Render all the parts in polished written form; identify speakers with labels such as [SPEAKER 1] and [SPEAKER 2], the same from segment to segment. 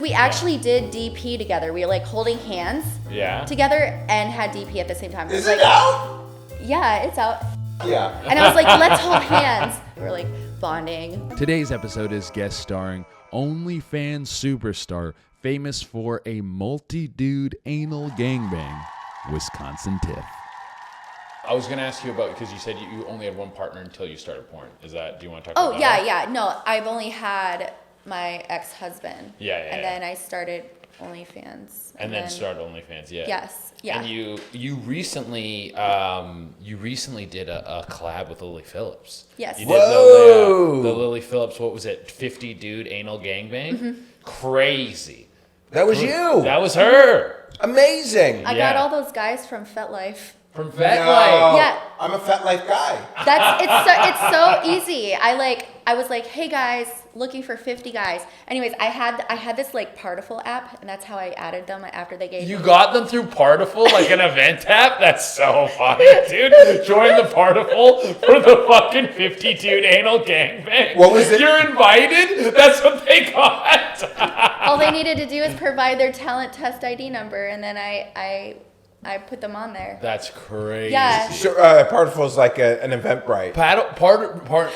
[SPEAKER 1] We actually did DP together. We were like holding hands together and had DP at the same time.
[SPEAKER 2] Is it out?
[SPEAKER 1] Yeah, it's out.
[SPEAKER 2] Yeah.
[SPEAKER 1] And I was like, let's hold hands. We were like bonding.
[SPEAKER 3] Today's episode is guest starring OnlyFans superstar, famous for a multi-dude anal gangbang, Wisconsin Tiff.
[SPEAKER 4] I was going to ask you about, because you said you only had one partner until you started porn. Do you want to talk about that?
[SPEAKER 1] Oh, yeah. No, I've only had my ex-husband. And then I started OnlyFans.
[SPEAKER 4] And then started OnlyFans,
[SPEAKER 1] Yes, yeah.
[SPEAKER 4] And you recently did a collab with Lily Phillips.
[SPEAKER 1] Yes.
[SPEAKER 4] You did the Lily Phillips, what was it, 50 dude anal gangbang?
[SPEAKER 1] Mm-hmm.
[SPEAKER 4] Crazy.
[SPEAKER 2] That was you.
[SPEAKER 4] That was her.
[SPEAKER 2] Amazing.
[SPEAKER 1] I got all those guys from FetLife.
[SPEAKER 4] From FetLife.
[SPEAKER 2] No,
[SPEAKER 1] Yeah.
[SPEAKER 2] I'm a FetLife guy.
[SPEAKER 1] It's so easy. I was like, hey guys, looking for 50 guys. Anyways, I had this like Partiful app, and that's how I added them after they gave.
[SPEAKER 4] You got them through Partiful, like an event app? That's so funny, dude. Join the Partiful for the fucking 50 dude anal gangbang.
[SPEAKER 2] What was it?
[SPEAKER 4] You're invited? That's what they got.
[SPEAKER 1] All they needed to do is provide their talent test ID number, and then I put them on there.
[SPEAKER 4] That's crazy.
[SPEAKER 1] Yeah.
[SPEAKER 2] So, Partiful is like an Eventbrite.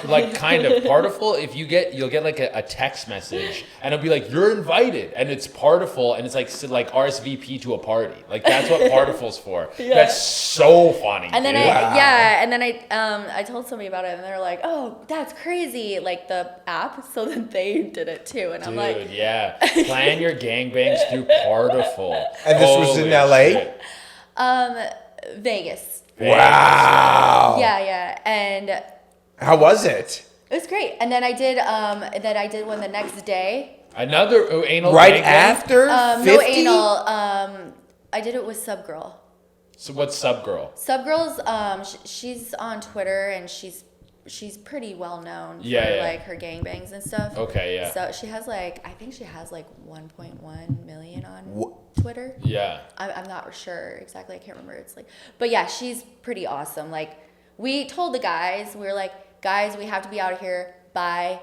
[SPEAKER 4] Like kind of Partiful. If you'll get like a text message, and it'll be like you're invited, and it's Partiful, and it's like RSVP to a party. Like that's what Partiful's for.
[SPEAKER 1] Yeah.
[SPEAKER 4] That's so funny.
[SPEAKER 1] And then
[SPEAKER 4] dude.
[SPEAKER 1] I told somebody about it, and they're like, "Oh, that's crazy!" Like the app, so then they did it too, and I'm like,
[SPEAKER 4] yeah, plan your gangbangs through Partiful.
[SPEAKER 2] And this was in LA?
[SPEAKER 4] Shit.
[SPEAKER 1] Vegas.
[SPEAKER 2] Wow.
[SPEAKER 1] Yeah, and
[SPEAKER 2] How was it?
[SPEAKER 1] it was great. And then I did one the next day.
[SPEAKER 4] Another anal
[SPEAKER 2] Right
[SPEAKER 4] gangbang?
[SPEAKER 2] after 50?
[SPEAKER 1] No anal. I did it with Subgirl.
[SPEAKER 4] So what's Subgirl?
[SPEAKER 1] Subgirl's she's on Twitter, and she's pretty well known for like her gangbangs and stuff.
[SPEAKER 4] Okay, yeah.
[SPEAKER 1] So she has I think she has 1.1 million on Twitter.
[SPEAKER 4] Yeah.
[SPEAKER 1] I'm not sure exactly. I can't remember. But yeah, she's pretty awesome. Like, we told the guys, we were like, guys, we have to be out of here by,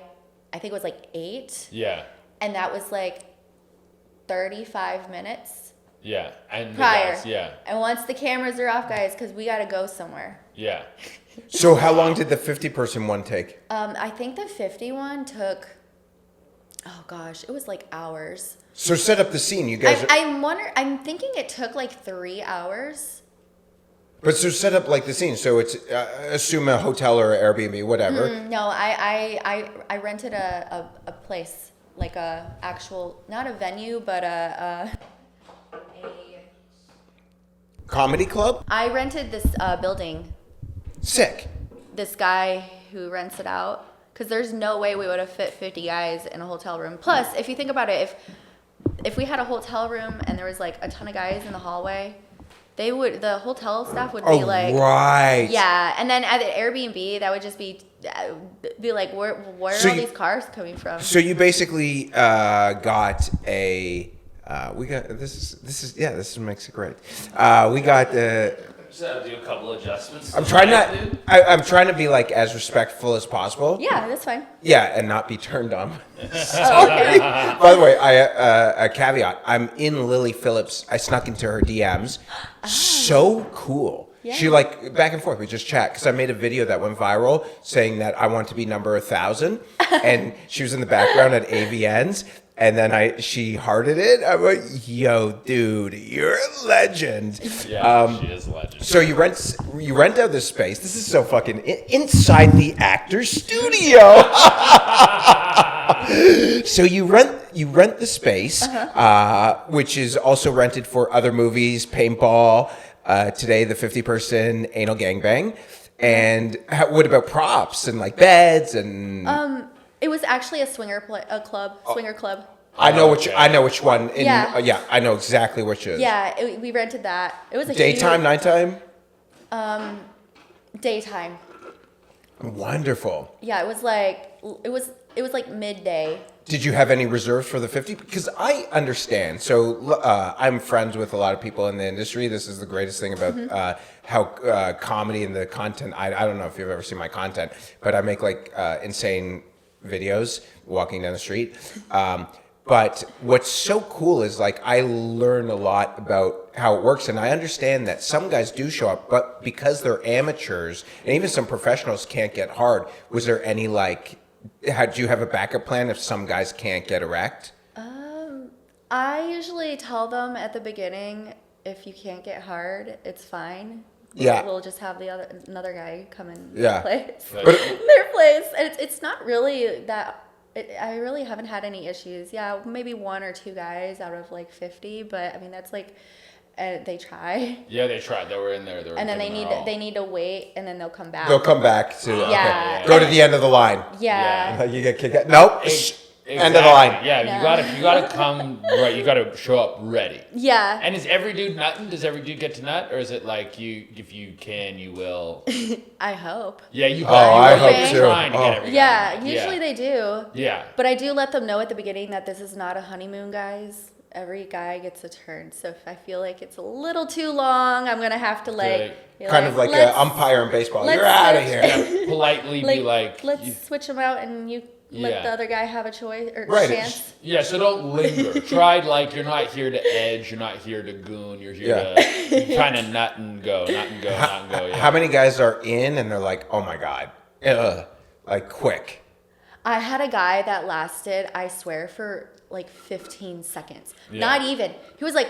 [SPEAKER 1] I think it was 8.
[SPEAKER 4] Yeah.
[SPEAKER 1] And that was 35 minutes.
[SPEAKER 4] Yeah. And
[SPEAKER 1] prior.
[SPEAKER 4] The guys,
[SPEAKER 1] And once the cameras are off, guys, because we got to go somewhere.
[SPEAKER 4] Yeah.
[SPEAKER 2] So how long did the 50-person one take?
[SPEAKER 1] I think the 51 took, oh gosh, it was hours.
[SPEAKER 2] So set up the scene. You guys
[SPEAKER 1] I'm thinking it took 3 hours.
[SPEAKER 2] But so set up the scene. So it's assume a hotel or Airbnb, whatever.
[SPEAKER 1] No, I rented a place, a actual, not a venue, but a
[SPEAKER 2] Comedy club?
[SPEAKER 1] I rented this building.
[SPEAKER 2] Sick.
[SPEAKER 1] This guy who rents it out, because there's no way we would have fit 50 guys in a hotel room. Plus, if you think about it, if we had a hotel room and there was a ton of guys in the hallway, the hotel staff would be
[SPEAKER 2] right.
[SPEAKER 1] Yeah, and then at the Airbnb, that would just be where are all these cars coming from?
[SPEAKER 2] So you basically got a this makes it great. We got
[SPEAKER 5] So do a couple adjustments.
[SPEAKER 2] I'm trying to be as respectful as possible.
[SPEAKER 1] Yeah, that's fine.
[SPEAKER 2] Yeah, and not be turned on.
[SPEAKER 1] Okay.
[SPEAKER 2] By the way, a caveat. I'm in Lily Phillips. I snuck into her DMs. So cool.
[SPEAKER 1] Yeah.
[SPEAKER 2] She back and forth. We just chat because I made a video that went viral saying that I want to be number 1,000, and she was in the background at AVNs. And then she hearted it. I'm like, yo, dude, you're a legend.
[SPEAKER 4] Yeah, she is a legend.
[SPEAKER 2] So you rent out this space. This is so fucking inside the actor's studio. So you rent the space, which is also rented for other movies, paintball. Today, the 50-person anal gangbang. And what about props and beds and?
[SPEAKER 1] It was actually a swinger club.
[SPEAKER 2] I know which one.
[SPEAKER 1] Yeah.
[SPEAKER 2] I know exactly which is.
[SPEAKER 1] Yeah, we rented that. It was a
[SPEAKER 2] Daytime, nighttime?
[SPEAKER 1] Daytime.
[SPEAKER 2] Wonderful.
[SPEAKER 1] Yeah, it was midday.
[SPEAKER 2] Did you have any reserves for the 50? Because I understand. So I'm friends with a lot of people in the industry. This is the greatest thing about how comedy and the content. I don't know if you've ever seen my content, but I make insane videos walking down the street. But what's so cool is like I learn a lot about how it works, and I understand that some guys do show up, but because they're amateurs and even some professionals can't get hard. Was there any like, do you have a backup plan if some guys can't get erect?
[SPEAKER 1] I usually tell them at the beginning, if you can't get hard, it's fine.
[SPEAKER 2] Yeah.
[SPEAKER 1] We'll just have another guy come in
[SPEAKER 2] Yeah.
[SPEAKER 1] their
[SPEAKER 2] But
[SPEAKER 1] place. And it's not really that. I really haven't had any issues. Yeah, maybe 1 or 2 guys out of like 50, but I mean that's like they try.
[SPEAKER 4] Yeah, they tried. They were in there.
[SPEAKER 1] And then they need to wait, and then they'll come back.
[SPEAKER 2] they'll come back to
[SPEAKER 1] Yeah.
[SPEAKER 2] go to the end of the line.
[SPEAKER 1] Yeah.
[SPEAKER 2] Like you get kicked out. Nope.
[SPEAKER 4] Exactly.
[SPEAKER 2] End of the line.
[SPEAKER 4] Yeah,
[SPEAKER 1] No.
[SPEAKER 4] you gotta come right. You gotta show up ready.
[SPEAKER 1] Yeah.
[SPEAKER 4] And is every dude nutting? Does every dude get to nut, or is it like if you can, you will?
[SPEAKER 1] I hope.
[SPEAKER 4] Yeah, you.
[SPEAKER 2] I hope
[SPEAKER 4] you're
[SPEAKER 2] too.
[SPEAKER 4] trying to get every guy
[SPEAKER 1] Yeah,
[SPEAKER 4] to nut.
[SPEAKER 1] usually they do.
[SPEAKER 4] Yeah.
[SPEAKER 1] But I do let them know at the beginning that this is not a honeymoon, guys. Every guy gets a turn. So if I feel like it's a little too long, I'm going to have to be
[SPEAKER 2] Kind of like an
[SPEAKER 1] let's-
[SPEAKER 2] umpire in baseball.
[SPEAKER 1] let's
[SPEAKER 2] You're out of
[SPEAKER 1] switch-
[SPEAKER 2] here.
[SPEAKER 4] Yeah, politely be like.
[SPEAKER 1] let's switch them out and you let
[SPEAKER 4] Yeah.
[SPEAKER 1] the other guy have a choice or
[SPEAKER 2] Right.
[SPEAKER 1] chance.
[SPEAKER 4] Yeah, so don't linger. Try like you're not here to edge, you're not here to goon, you're here to kind of nut and go, nut and go, nut and go. Yeah.
[SPEAKER 2] How many guys are in and they're like, oh my God, like quick?
[SPEAKER 1] I had a guy that lasted, I swear, for like 15 seconds.
[SPEAKER 4] Yeah.
[SPEAKER 1] Not even. He was like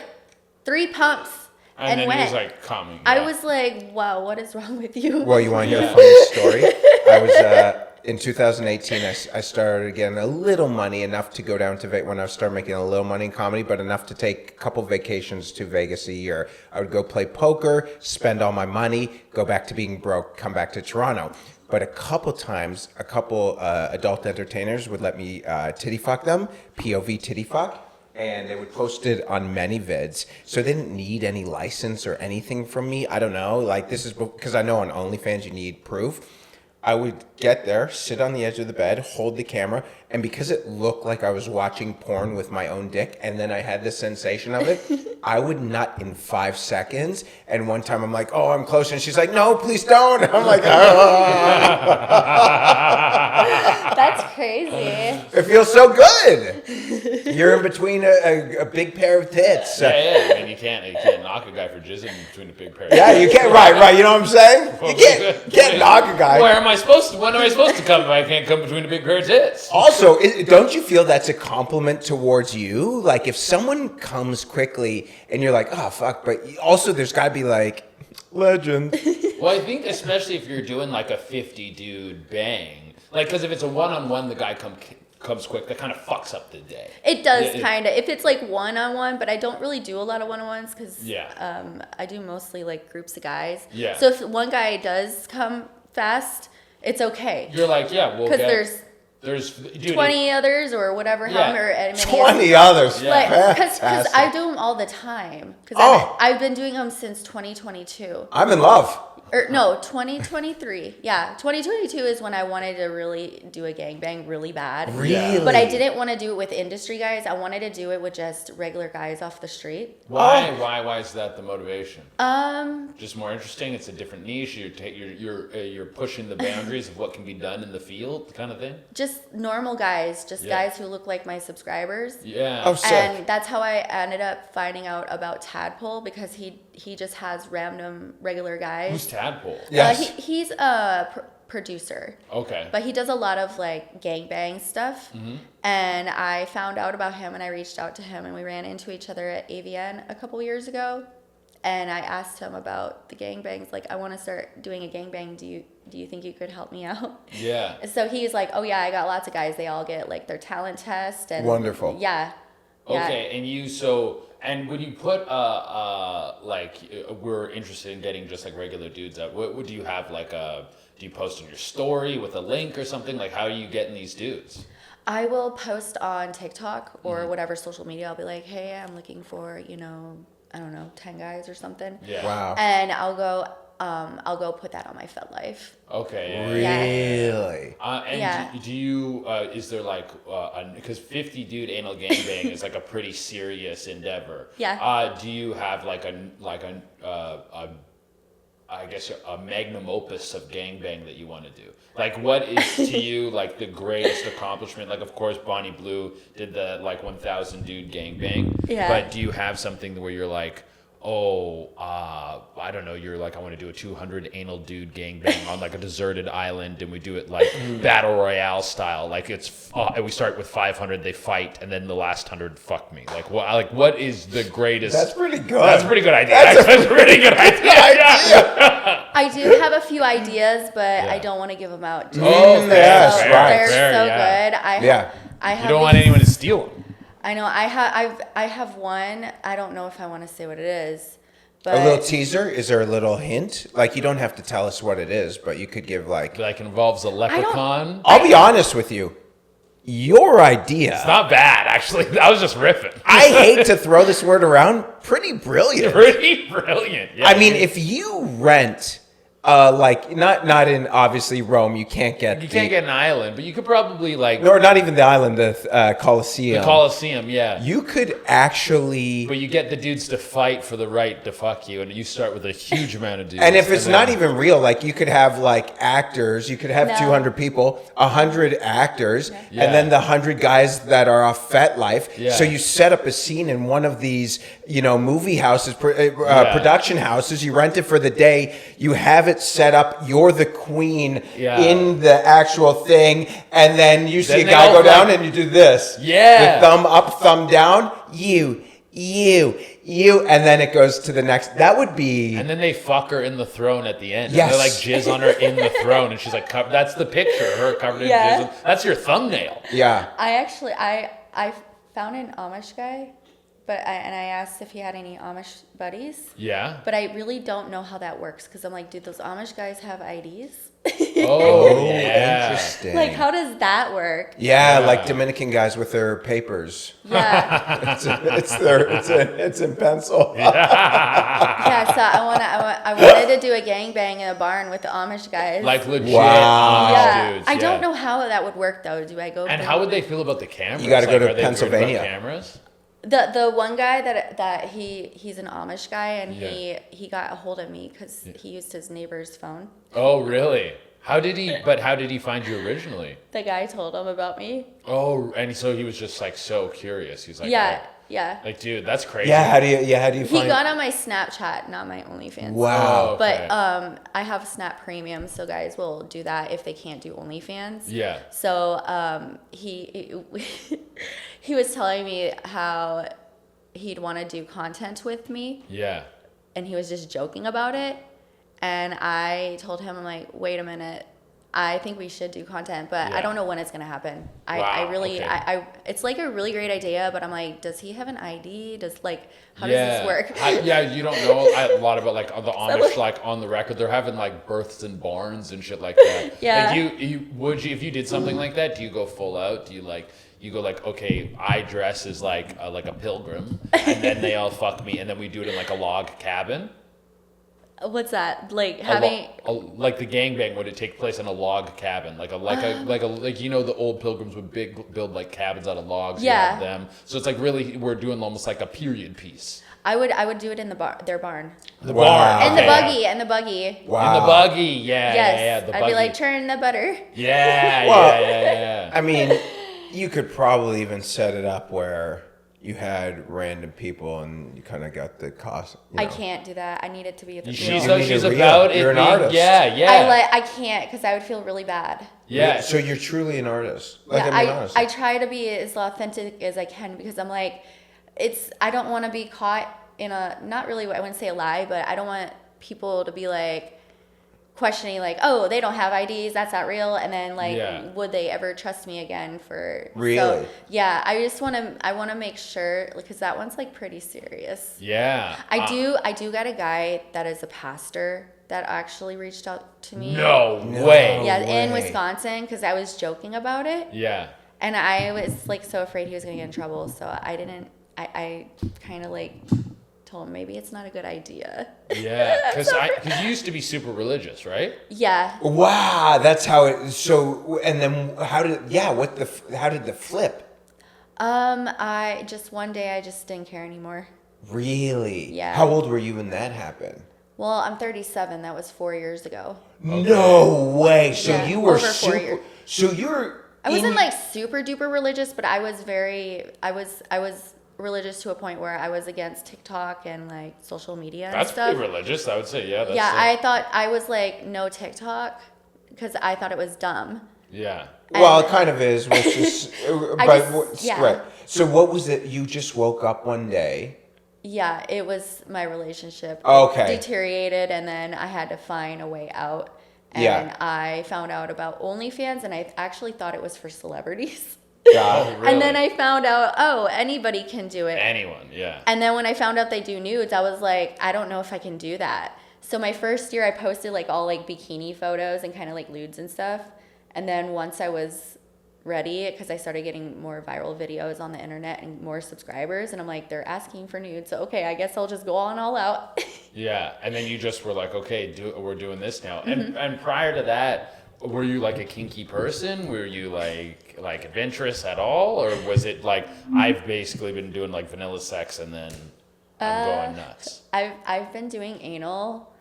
[SPEAKER 1] 3 pumps and
[SPEAKER 4] then
[SPEAKER 1] went.
[SPEAKER 4] he was like coming.
[SPEAKER 1] I
[SPEAKER 4] yeah.
[SPEAKER 1] was like, wow, what is wrong with you?
[SPEAKER 2] Well, you want to hear a funny story? I was in 2018. I started getting a little money, enough to go down to Vegas when I started making a little money in comedy, but enough to take a couple vacations to Vegas a year. I would go play poker, spend all my money, go back to being broke, come back to Toronto. But a couple times, adult entertainers would let me titty fuck them, POV titty fuck. And they would post it on many vids. So they didn't need any license or anything from me. I don't know. Like, this is because I know on OnlyFans you need proof. I would get there, sit on the edge of the bed, hold the camera, and because it looked like I was watching porn with my own dick, and then I had the sensation of it, I would nut in 5 seconds. And one time I'm like, oh, I'm close. And she's like, no, please don't. I'm like,
[SPEAKER 1] That's crazy.
[SPEAKER 2] it feels so good. You're in between a big pair of tits.
[SPEAKER 4] Yeah. I mean, you can't knock a guy for jizzing between a big pair. Of
[SPEAKER 2] Yeah, you can't. Right. You know what I'm saying? You can't knock a guy.
[SPEAKER 4] When am I supposed to come if I can't come between a big pair of tits?
[SPEAKER 2] Also, don't you feel that's a compliment towards you? Like, if someone comes quickly and you're like, oh, fuck, but also there's got to be like, legend.
[SPEAKER 4] Well, I think especially if you're doing like a 50 dude bang, like because if it's a one-on-one, the guy comes quick, that kind of fucks up the day.
[SPEAKER 1] It does kind of. If it's like one-on-one, but I don't really do a lot of one-on-ones because I do mostly like groups of guys.
[SPEAKER 4] Yeah.
[SPEAKER 1] So if one guy does come fast, it's okay.
[SPEAKER 4] You're like, yeah, we'll
[SPEAKER 1] Because
[SPEAKER 4] there's dude,
[SPEAKER 1] 20 others or whatever, however many
[SPEAKER 2] 20 others.
[SPEAKER 4] Yeah.
[SPEAKER 1] Like, because
[SPEAKER 2] Fantastic.
[SPEAKER 1] I do them all the time. Because I've been doing them since 2022.
[SPEAKER 2] I'm in love.
[SPEAKER 1] Or no, 2023. Yeah, 2022 is when I wanted to really do a gangbang really bad.
[SPEAKER 2] Really?
[SPEAKER 1] But I didn't want to do it with industry guys. I wanted to do it with just regular guys off the street.
[SPEAKER 4] Why is that the motivation?
[SPEAKER 1] Um,
[SPEAKER 4] Just more interesting. It's a different niche. You're pushing the boundaries of what can be done in the field, kind of thing.
[SPEAKER 1] just normal guys, just guys who look like my subscribers.
[SPEAKER 4] Yeah.
[SPEAKER 2] Oh, sick.
[SPEAKER 1] And that's how I ended up finding out about Tadpole, because he just has random regular guys.
[SPEAKER 4] Who's Tadpole?
[SPEAKER 2] Yes.
[SPEAKER 1] He's a producer.
[SPEAKER 4] Okay.
[SPEAKER 1] But he does a lot of like gangbang stuff.
[SPEAKER 4] Mm-hmm.
[SPEAKER 1] And I found out about him and I reached out to him and we ran into each other at AVN a couple years ago. And I asked him about the gangbangs. Like, I want to start doing a gangbang. Do you think you could help me out?
[SPEAKER 4] Yeah.
[SPEAKER 1] So he's like, oh yeah, I got lots of guys. They all get like their talent test. And
[SPEAKER 2] Wonderful.
[SPEAKER 1] Yeah.
[SPEAKER 4] Okay, and when you put we're interested in getting just like regular dudes out, what do you have like do you post on your story with a link or something? Like, how are you getting these dudes?
[SPEAKER 1] I will post on TikTok or
[SPEAKER 4] Mm-hmm.
[SPEAKER 1] whatever social media. I'll be like, hey, I'm looking for, I don't know, 10 guys or something.
[SPEAKER 4] Yeah.
[SPEAKER 2] Wow.
[SPEAKER 1] And I'll go put that on my FetLife.
[SPEAKER 4] Okay. Yeah.
[SPEAKER 2] Really?
[SPEAKER 4] Do you is there like because 50 dude anal gangbang is like a pretty serious endeavor.
[SPEAKER 1] Yeah.
[SPEAKER 4] Do you have like a I guess, a magnum opus of gangbang that you want to do? Like, what is to you like the greatest accomplishment? Like, of course, Bonnie Blue did the like 1,000 dude gangbang.
[SPEAKER 1] Yeah.
[SPEAKER 4] But do you have something where you're like, oh, I don't know, you're like, I want to do a 200 anal dude gangbang on like a deserted island, and we do it like battle royale style. Like it's we start with 500, they fight, and then the last 100 fuck me. Like what is the greatest?
[SPEAKER 2] That's pretty good.
[SPEAKER 4] That's a pretty good idea. That's a pretty good idea. Yeah.
[SPEAKER 1] I do have a few ideas, but
[SPEAKER 4] Yeah.
[SPEAKER 1] I don't want to give them out.
[SPEAKER 4] Oh,
[SPEAKER 2] yes,
[SPEAKER 1] So
[SPEAKER 2] right.
[SPEAKER 1] They're
[SPEAKER 4] Fair,
[SPEAKER 1] so
[SPEAKER 4] yeah.
[SPEAKER 1] good. I have
[SPEAKER 4] You don't want
[SPEAKER 1] these-
[SPEAKER 4] anyone to steal them.
[SPEAKER 1] I know. I have one. I don't know if I want to say what it is, but
[SPEAKER 2] A little teaser? Is there a little hint? Like, you don't have to tell us what it is, but you could give like.
[SPEAKER 4] Like involves a leprechaun.
[SPEAKER 2] I'll be honest with you. Your idea.
[SPEAKER 4] It's not bad, actually. I was just riffing.
[SPEAKER 2] I hate to throw this word around. Pretty brilliant.
[SPEAKER 4] Pretty brilliant. Yeah,
[SPEAKER 2] I mean, if you rent, like not in obviously Rome, you can't get.
[SPEAKER 4] you can't get an island, but you could probably like
[SPEAKER 2] Or not even the island, the Colosseum.
[SPEAKER 4] the Colosseum, yeah.
[SPEAKER 2] You could actually.
[SPEAKER 4] But you get the dudes to fight for the right to fuck you, and you start with a huge amount of dudes.
[SPEAKER 2] And if it's
[SPEAKER 4] then-
[SPEAKER 2] not even real, like you could have like actors, you could have
[SPEAKER 1] No.
[SPEAKER 2] 200 people, 100 actors,
[SPEAKER 4] Yeah.
[SPEAKER 2] and then the 100 guys that are off FetLife.
[SPEAKER 4] Yeah.
[SPEAKER 2] So you set up a scene in one of these, movie houses, production houses. You rent it for the day. You have it set up. You're the queen
[SPEAKER 4] Yeah.
[SPEAKER 2] in the actual thing, and then you see
[SPEAKER 4] Then
[SPEAKER 2] a
[SPEAKER 4] they
[SPEAKER 2] guy
[SPEAKER 4] all
[SPEAKER 2] go down,
[SPEAKER 4] like-
[SPEAKER 2] and you do this.
[SPEAKER 4] Yeah.
[SPEAKER 2] The thumb up, thumb down. You, and then it goes to the next. That would be.
[SPEAKER 4] And then they fuck her in the throne at the end.
[SPEAKER 2] Yes.
[SPEAKER 4] And they like jizz on her in the throne, and she's like, that's the picture, her covered in
[SPEAKER 1] Yeah.
[SPEAKER 4] jizz. That's your thumbnail.
[SPEAKER 2] Yeah.
[SPEAKER 1] I found an Amish guy, and I asked if he had any Amish buddies.
[SPEAKER 4] Yeah.
[SPEAKER 1] But I really don't know how that works because I'm like, do those Amish guys have IDs?
[SPEAKER 4] Oh, yeah.
[SPEAKER 2] Interesting.
[SPEAKER 1] Like, how does that work?
[SPEAKER 2] Yeah, like Dominican guys with their papers.
[SPEAKER 1] Yeah,
[SPEAKER 2] It's in pencil.
[SPEAKER 1] yeah. So I wanted to do a gangbang in a barn with the Amish guys.
[SPEAKER 4] Like legit
[SPEAKER 2] Wow.
[SPEAKER 4] Amish
[SPEAKER 1] yeah,
[SPEAKER 4] dudes.
[SPEAKER 1] I
[SPEAKER 4] yeah.
[SPEAKER 1] don't know how that would work though. Do I go?
[SPEAKER 4] And how would they feel about the cameras?
[SPEAKER 2] You gotta go to
[SPEAKER 4] are they weird about
[SPEAKER 2] Pennsylvania.
[SPEAKER 4] cameras?
[SPEAKER 1] The one guy that he's an Amish guy and
[SPEAKER 4] Yeah.
[SPEAKER 1] he got a hold of me because he used his neighbor's phone.
[SPEAKER 4] Oh, really? How did he find you originally?
[SPEAKER 1] The guy told him about me.
[SPEAKER 4] Oh, and so he was just like so curious. He's like,
[SPEAKER 1] Yeah,
[SPEAKER 4] oh.
[SPEAKER 1] yeah.
[SPEAKER 4] Like, dude, that's crazy.
[SPEAKER 2] Yeah, how do you
[SPEAKER 1] He
[SPEAKER 2] find?
[SPEAKER 1] got on my Snapchat, not my OnlyFans.
[SPEAKER 2] Wow.
[SPEAKER 4] Oh, okay.
[SPEAKER 1] But I have Snap Premium, so guys will do that if they can't do OnlyFans.
[SPEAKER 4] Yeah.
[SPEAKER 1] So he was telling me how he'd want to do content with me,
[SPEAKER 4] Yeah.
[SPEAKER 1] and he was just joking about it. And I told him, I'm like, wait a minute. I think we should do content, but
[SPEAKER 4] Yeah.
[SPEAKER 1] I don't know when it's gonna happen. I
[SPEAKER 4] Wow,
[SPEAKER 1] really,
[SPEAKER 4] okay.
[SPEAKER 1] I it's like a really great idea, but I'm like, does he have an ID? How does this work?
[SPEAKER 4] You don't know a lot about like the Amish, like on the record, they're having like births in barns and shit like that.
[SPEAKER 1] Yeah.
[SPEAKER 4] Like if you did something like that, do you go full out? Do you go like, okay, I dress as like a pilgrim, and then they all fuck me, and then we do it in like a log cabin?
[SPEAKER 1] What's that? Like
[SPEAKER 4] Like the gangbang, would it take place in a log cabin, like the old pilgrims would build like cabins out of logs. You
[SPEAKER 1] Yeah.
[SPEAKER 4] have them. So it's like really we're doing almost like a period piece.
[SPEAKER 1] I would do it in their barn.
[SPEAKER 4] The
[SPEAKER 2] Wow.
[SPEAKER 4] barn
[SPEAKER 1] And the
[SPEAKER 4] okay.
[SPEAKER 1] buggy, and the buggy.
[SPEAKER 2] Wow.
[SPEAKER 4] In the buggy, yeah,
[SPEAKER 1] Yes.
[SPEAKER 4] yeah. The
[SPEAKER 1] I'd
[SPEAKER 4] buggy.
[SPEAKER 1] be like, turn the butter.
[SPEAKER 4] yeah,
[SPEAKER 2] Well,
[SPEAKER 4] yeah.
[SPEAKER 2] I mean, you could probably even set it up where you had random people and you kind of got the cost.
[SPEAKER 1] I can't do that. I need it to be the
[SPEAKER 4] She's
[SPEAKER 1] real.
[SPEAKER 2] need
[SPEAKER 4] she's
[SPEAKER 2] a real-
[SPEAKER 4] about
[SPEAKER 2] you're
[SPEAKER 4] it
[SPEAKER 2] an
[SPEAKER 4] being,
[SPEAKER 2] artist.
[SPEAKER 4] yeah.
[SPEAKER 1] I can't because I would feel really bad.
[SPEAKER 4] Yeah.
[SPEAKER 2] So you're truly an artist. Like,
[SPEAKER 1] Yeah,
[SPEAKER 2] I mean, honestly.
[SPEAKER 1] I try to be as authentic as I can because I'm like, I don't want to be caught in not really, I wouldn't say a lie, but I don't want people to be like questioning like, oh, they don't have IDs, that's not real, and then like,
[SPEAKER 4] Yeah.
[SPEAKER 1] would they ever trust me again for?
[SPEAKER 2] Really?
[SPEAKER 1] So, yeah, I want to make sure because that one's like pretty serious.
[SPEAKER 4] Yeah.
[SPEAKER 1] I do got a guy that is a pastor that actually reached out to me.
[SPEAKER 4] No
[SPEAKER 2] No.
[SPEAKER 4] way.
[SPEAKER 1] Yeah, in
[SPEAKER 2] way.
[SPEAKER 1] Wisconsin because I was joking about it.
[SPEAKER 4] Yeah.
[SPEAKER 1] And I was like so afraid he was gonna get in trouble, so I didn't. I kind of like told him maybe it's not a good idea.
[SPEAKER 4] Yeah. Because you used to be super religious, right?
[SPEAKER 1] Yeah.
[SPEAKER 2] Wow, that's how it. So, and then how did? Yeah, how did the flip?
[SPEAKER 1] I just one day I just didn't care anymore.
[SPEAKER 2] Really?
[SPEAKER 1] Yeah.
[SPEAKER 2] How old were you when that happened?
[SPEAKER 1] Well, I'm 37. That was 4 years ago.
[SPEAKER 2] No way. So
[SPEAKER 1] Yeah,
[SPEAKER 2] you were
[SPEAKER 1] over 4
[SPEAKER 2] super.
[SPEAKER 1] years.
[SPEAKER 2] So you're.
[SPEAKER 1] I wasn't like super duper religious, but I was religious to a point where I was against TikTok and like social media and
[SPEAKER 4] That's
[SPEAKER 1] stuff.
[SPEAKER 4] pretty religious, I would say. Yeah. That's
[SPEAKER 1] Yeah, I thought I was like no TikTok because I thought it was dumb.
[SPEAKER 4] Yeah.
[SPEAKER 2] Well, it kind of is, which is.
[SPEAKER 1] yeah.
[SPEAKER 2] Right. So what was it? You just woke up one day.
[SPEAKER 1] Yeah, it was my relationship.
[SPEAKER 2] Okay.
[SPEAKER 1] Deteriorated, and then I had to find a way out. And
[SPEAKER 2] Yeah.
[SPEAKER 1] I found out about OnlyFans, and I actually thought it was for celebrities.
[SPEAKER 2] God.
[SPEAKER 4] Oh, really?
[SPEAKER 1] And then I found out, oh, anybody can do it.
[SPEAKER 4] Anyone, yeah.
[SPEAKER 1] And then when I found out they do nudes, I was like, I don't know if I can do that. So my first year, I posted like all like bikini photos and kind of like lewds and stuff. And then once I was ready, because I started getting more viral videos on the internet and more subscribers, and I'm like, they're asking for nudes, so okay, I guess I'll just go on all out.
[SPEAKER 4] Yeah, and then you just were like, okay, we're doing this now.
[SPEAKER 1] Mm-hmm.
[SPEAKER 4] And prior to that, were you like a kinky person? Were you like adventurous at all, or was it like I've basically been doing like vanilla sex and then I'm going nuts?
[SPEAKER 1] I've been doing anal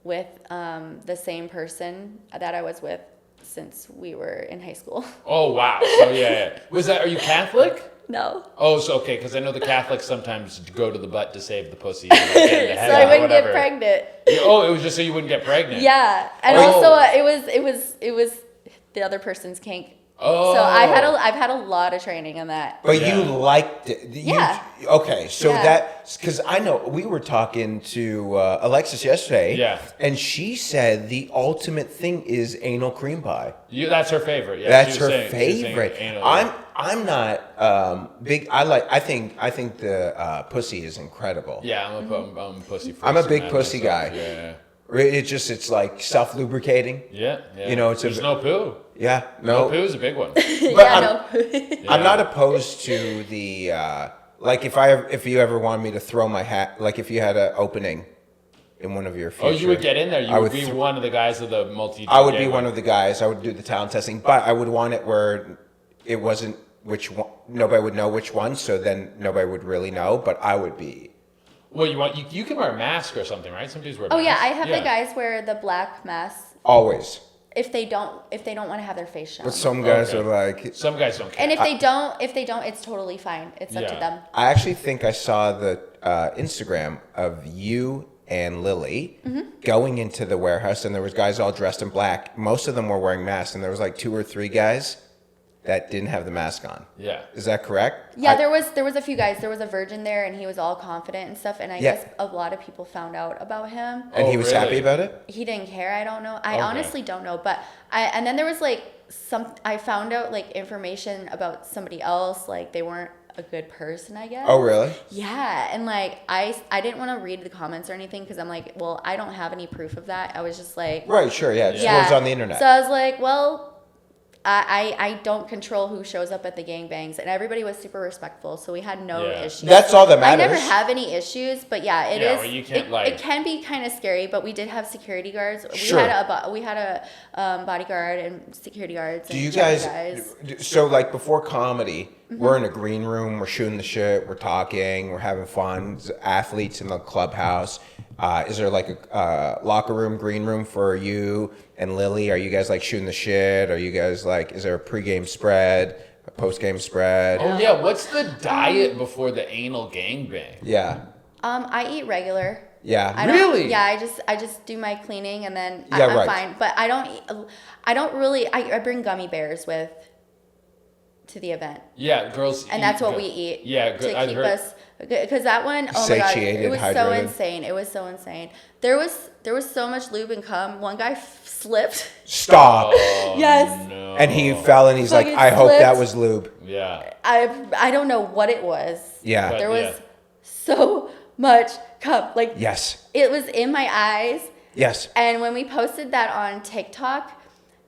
[SPEAKER 1] with the same person that I was with since we were in high school.
[SPEAKER 4] Oh wow! So yeah. Are you Catholic?
[SPEAKER 1] No.
[SPEAKER 4] Oh, so okay, because I know the Catholics sometimes go to the butt to save the pussy. So
[SPEAKER 1] So I wouldn't get pregnant.
[SPEAKER 4] Oh, it was just so you wouldn't get pregnant.
[SPEAKER 1] Yeah, and
[SPEAKER 4] Oh.
[SPEAKER 1] also it was the other person's kink.
[SPEAKER 4] Oh.
[SPEAKER 1] So I've had a lot of training on that.
[SPEAKER 2] But
[SPEAKER 4] Yeah.
[SPEAKER 2] you liked it.
[SPEAKER 1] Yeah.
[SPEAKER 2] Okay, so
[SPEAKER 1] Yeah.
[SPEAKER 2] that's because I know we were talking to Alexis yesterday.
[SPEAKER 4] Yeah.
[SPEAKER 2] And she said the ultimate thing is anal cream pie.
[SPEAKER 4] That's her favorite. Yeah,
[SPEAKER 2] That's
[SPEAKER 4] she was
[SPEAKER 2] her
[SPEAKER 4] saying- she was saying
[SPEAKER 2] favorite.
[SPEAKER 4] anal.
[SPEAKER 2] I'm not big. I think the pussy is incredible.
[SPEAKER 4] Yeah, I'm a pussy.
[SPEAKER 2] I'm a
[SPEAKER 4] person,
[SPEAKER 2] big
[SPEAKER 4] man,
[SPEAKER 2] pussy
[SPEAKER 4] myself.
[SPEAKER 2] guy.
[SPEAKER 4] Yeah.
[SPEAKER 2] It's like self lubricating.
[SPEAKER 4] Yeah.
[SPEAKER 2] You know, it's
[SPEAKER 4] There's
[SPEAKER 2] a-
[SPEAKER 4] no poo.
[SPEAKER 2] Yeah.
[SPEAKER 4] No
[SPEAKER 2] No.
[SPEAKER 4] poo is a big one.
[SPEAKER 2] But
[SPEAKER 1] Yeah, no.
[SPEAKER 2] I'm not opposed to the like if you ever wanted me to throw my hat, like if you had an opening in one of your future.
[SPEAKER 4] Oh, you would get in there. You
[SPEAKER 2] I
[SPEAKER 4] would
[SPEAKER 2] would
[SPEAKER 4] be
[SPEAKER 2] th-
[SPEAKER 4] one of the guys of the multi.
[SPEAKER 2] I would be one of the guys. I would do the talent testing, but I would want it where it wasn't which one. Nobody would know which one, so then nobody would really know. But I would be.
[SPEAKER 4] Well, you can wear a mask or something, right? Some dudes wear.
[SPEAKER 1] Oh yeah,
[SPEAKER 4] masks.
[SPEAKER 1] I have the guys wear the black masks
[SPEAKER 2] Always.
[SPEAKER 1] if they don't want to have their face shown.
[SPEAKER 2] But some guys
[SPEAKER 4] Okay.
[SPEAKER 2] are like.
[SPEAKER 4] Some guys don't care.
[SPEAKER 1] And if they don't, it's totally fine. It's up to
[SPEAKER 4] Yeah.
[SPEAKER 1] them.
[SPEAKER 2] I actually think I saw the Instagram of you and Lily going into the warehouse, and there was guys all dressed in black. Most of them were wearing masks, and there was like 2 or 3 guys that didn't have the mask on.
[SPEAKER 4] Yeah.
[SPEAKER 2] Is that correct?
[SPEAKER 1] Yeah, there was a few guys. There was a virgin there, and he was all confident and stuff. And I
[SPEAKER 2] Yeah.
[SPEAKER 1] guess a lot of people found out about him.
[SPEAKER 2] And
[SPEAKER 4] Oh,
[SPEAKER 2] he was
[SPEAKER 4] really?
[SPEAKER 2] happy about it?
[SPEAKER 1] He didn't care. I don't know. I
[SPEAKER 4] Okay.
[SPEAKER 1] honestly don't know. But and then there was like I found out like information about somebody else. Like they weren't a good person, I guess.
[SPEAKER 2] Oh, really?
[SPEAKER 1] Yeah, and like I didn't want to read the comments or anything because I'm like, well, I don't have any proof of that. I was just like,
[SPEAKER 2] Right, sure, yeah. It's
[SPEAKER 1] yeah.
[SPEAKER 2] what's on the internet.
[SPEAKER 1] So I was like, well, I don't control who shows up at the gangbangs, and everybody was super respectful, so we had no
[SPEAKER 4] Yeah.
[SPEAKER 1] issues.
[SPEAKER 2] That's all that
[SPEAKER 1] I
[SPEAKER 2] matters.
[SPEAKER 1] never have any issues, but yeah, it
[SPEAKER 4] Yeah,
[SPEAKER 1] is.
[SPEAKER 4] well, you can't,
[SPEAKER 1] it,
[SPEAKER 4] like-
[SPEAKER 1] it can be kind of scary, but we did have security guards.
[SPEAKER 2] Sure.
[SPEAKER 1] We had a bodyguard and security guards.
[SPEAKER 2] Do
[SPEAKER 1] and
[SPEAKER 2] you
[SPEAKER 1] check
[SPEAKER 2] guys, so like before comedy, we're in a green room, we're shooting the shit, we're talking, we're having fun, there's athletes in the clubhouse. Is there like a locker room, green room for you and Lily? Are you guys like shooting the shit? Are you guys like, is there a pregame spread, a postgame spread?
[SPEAKER 4] Oh yeah. What's the diet before the anal gangbang?
[SPEAKER 2] Yeah,
[SPEAKER 1] I eat regular.
[SPEAKER 2] yeah.
[SPEAKER 1] I don't,
[SPEAKER 4] Really?
[SPEAKER 1] Yeah, I just do my cleaning and then
[SPEAKER 2] Yeah,
[SPEAKER 1] I'm
[SPEAKER 2] right.
[SPEAKER 1] fine. But I don't really. I bring gummy bears with to the event,
[SPEAKER 4] Yeah, girls.
[SPEAKER 1] and
[SPEAKER 4] eat
[SPEAKER 1] that's what
[SPEAKER 4] go-
[SPEAKER 1] we eat.
[SPEAKER 4] Yeah,
[SPEAKER 1] to
[SPEAKER 4] I've
[SPEAKER 1] keep
[SPEAKER 4] heard.
[SPEAKER 1] us. Because that one, oh my god,
[SPEAKER 2] Satiated,
[SPEAKER 1] it was so
[SPEAKER 2] hydrated.
[SPEAKER 1] insane. It was so insane. There was so much lube and cum. One guy slipped.
[SPEAKER 2] Stop.
[SPEAKER 4] Oh,
[SPEAKER 1] Yes.
[SPEAKER 4] No.
[SPEAKER 2] And he fell and he's like,
[SPEAKER 1] Fucking
[SPEAKER 2] I hope that
[SPEAKER 1] slipped.
[SPEAKER 2] was lube.
[SPEAKER 4] Yeah.
[SPEAKER 1] I don't know what it was.
[SPEAKER 2] Yeah.
[SPEAKER 4] But-
[SPEAKER 1] There was
[SPEAKER 4] yeah.
[SPEAKER 1] so much cum. Like
[SPEAKER 2] Yes.
[SPEAKER 1] it was in my eyes.
[SPEAKER 2] Yes.
[SPEAKER 1] And when we posted that on TikTok,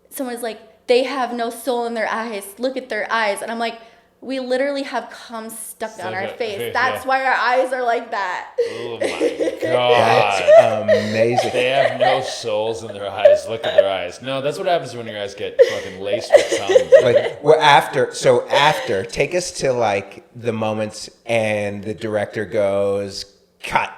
[SPEAKER 1] someone was like, they have no soul in their eyes. Look at their eyes. And I'm like, we literally have cum stuck on our
[SPEAKER 4] Okay,
[SPEAKER 1] face. That's
[SPEAKER 4] yeah.
[SPEAKER 1] why our eyes are like that.
[SPEAKER 4] Oh my god.
[SPEAKER 2] That's amazing.
[SPEAKER 4] They have no souls in their eyes. Look at their eyes. No, that's what happens when your eyes get fucking laced with cum.
[SPEAKER 2] Like well, after take us to like the moments and the director goes cut.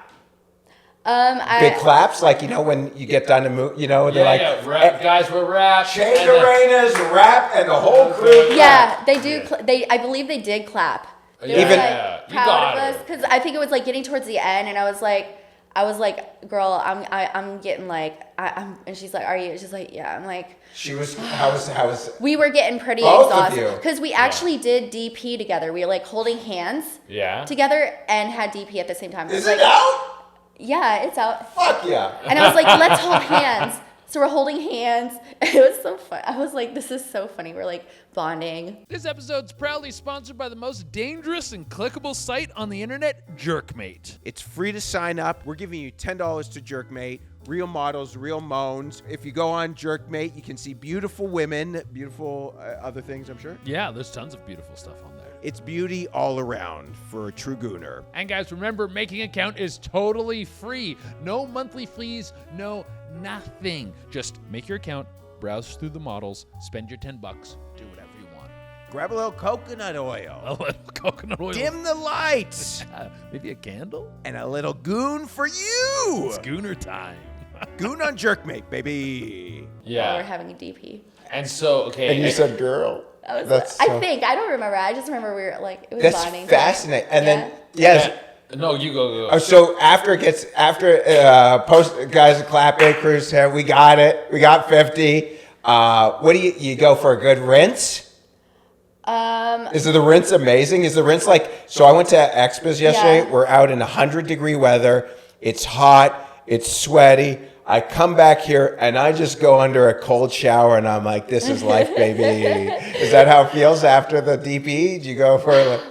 [SPEAKER 2] Big claps, like, you know, when you get done to move, you know, they're
[SPEAKER 5] Guys, we're wrapped.
[SPEAKER 2] Shane Durena's rap and the whole crew.
[SPEAKER 1] Yeah, they do. I believe they did clap. They were,
[SPEAKER 2] Even-
[SPEAKER 1] like,
[SPEAKER 5] You
[SPEAKER 1] proud
[SPEAKER 5] got
[SPEAKER 1] of
[SPEAKER 5] her.
[SPEAKER 1] us because I think it was like getting towards the end, and I was like, girl, I'm getting like, and she's like, are you? She's like, yeah. I'm like,
[SPEAKER 2] She was, how was,
[SPEAKER 1] we were getting pretty
[SPEAKER 2] Both of
[SPEAKER 1] exhausted
[SPEAKER 2] you.
[SPEAKER 1] because we actually did DP together. We were like holding hands
[SPEAKER 4] Yeah.
[SPEAKER 1] together and had DP at the same time.
[SPEAKER 2] is
[SPEAKER 1] like,
[SPEAKER 2] it out?
[SPEAKER 1] Yeah, it's out.
[SPEAKER 2] Fuck yeah.
[SPEAKER 1] And I was like, let's hold hands. So we're holding hands. It was so fun. I was like, this is so funny. We're like bonding.
[SPEAKER 3] This episode's proudly sponsored by the most dangerous and clickable site on the internet, Jerkmate.
[SPEAKER 2] It's free to sign up. We're giving you $10 to Jerkmate. Real models, real moans. If you go on Jerkmate, you can see beautiful women, beautiful other things, I'm sure.
[SPEAKER 3] Yeah, there's tons of beautiful stuff on there.
[SPEAKER 2] It's beauty all around for a true gooner.
[SPEAKER 3] And guys, remember, making an account is totally free. No monthly fees, no nothing. Just make your account, browse through the models, spend your $10, do whatever you want.
[SPEAKER 2] Grab a little coconut oil.
[SPEAKER 3] A little coconut oil.
[SPEAKER 2] Dim the lights.
[SPEAKER 3] Maybe a candle?
[SPEAKER 2] And a little goon for you.
[SPEAKER 3] It's Gooner time.
[SPEAKER 2] Goon on Jerkmate, baby.
[SPEAKER 1] While we're
[SPEAKER 4] Yeah.
[SPEAKER 1] having a DP.
[SPEAKER 4] And so, okay.
[SPEAKER 2] And you said girl.
[SPEAKER 1] I was
[SPEAKER 2] That's
[SPEAKER 1] like,
[SPEAKER 2] so-
[SPEAKER 1] I think I don't remember. I just remember we were like, it was
[SPEAKER 2] That's
[SPEAKER 1] bonding.
[SPEAKER 2] fascinating. And
[SPEAKER 1] Yeah.
[SPEAKER 2] then, yes.
[SPEAKER 4] No, you go.
[SPEAKER 2] Oh, so after post guys clap it, cruise here, we got it. We got 50. What do you go for a good rinse? Is the rinse amazing? Is the rinse like, so I went to Expos yesterday.
[SPEAKER 1] Yeah.
[SPEAKER 2] We're out in 100-degree weather. It's hot. It's sweaty. I come back here and I just go under a cold shower and I'm like, this is life, baby. Is that how it feels after the DP? Do you go for like,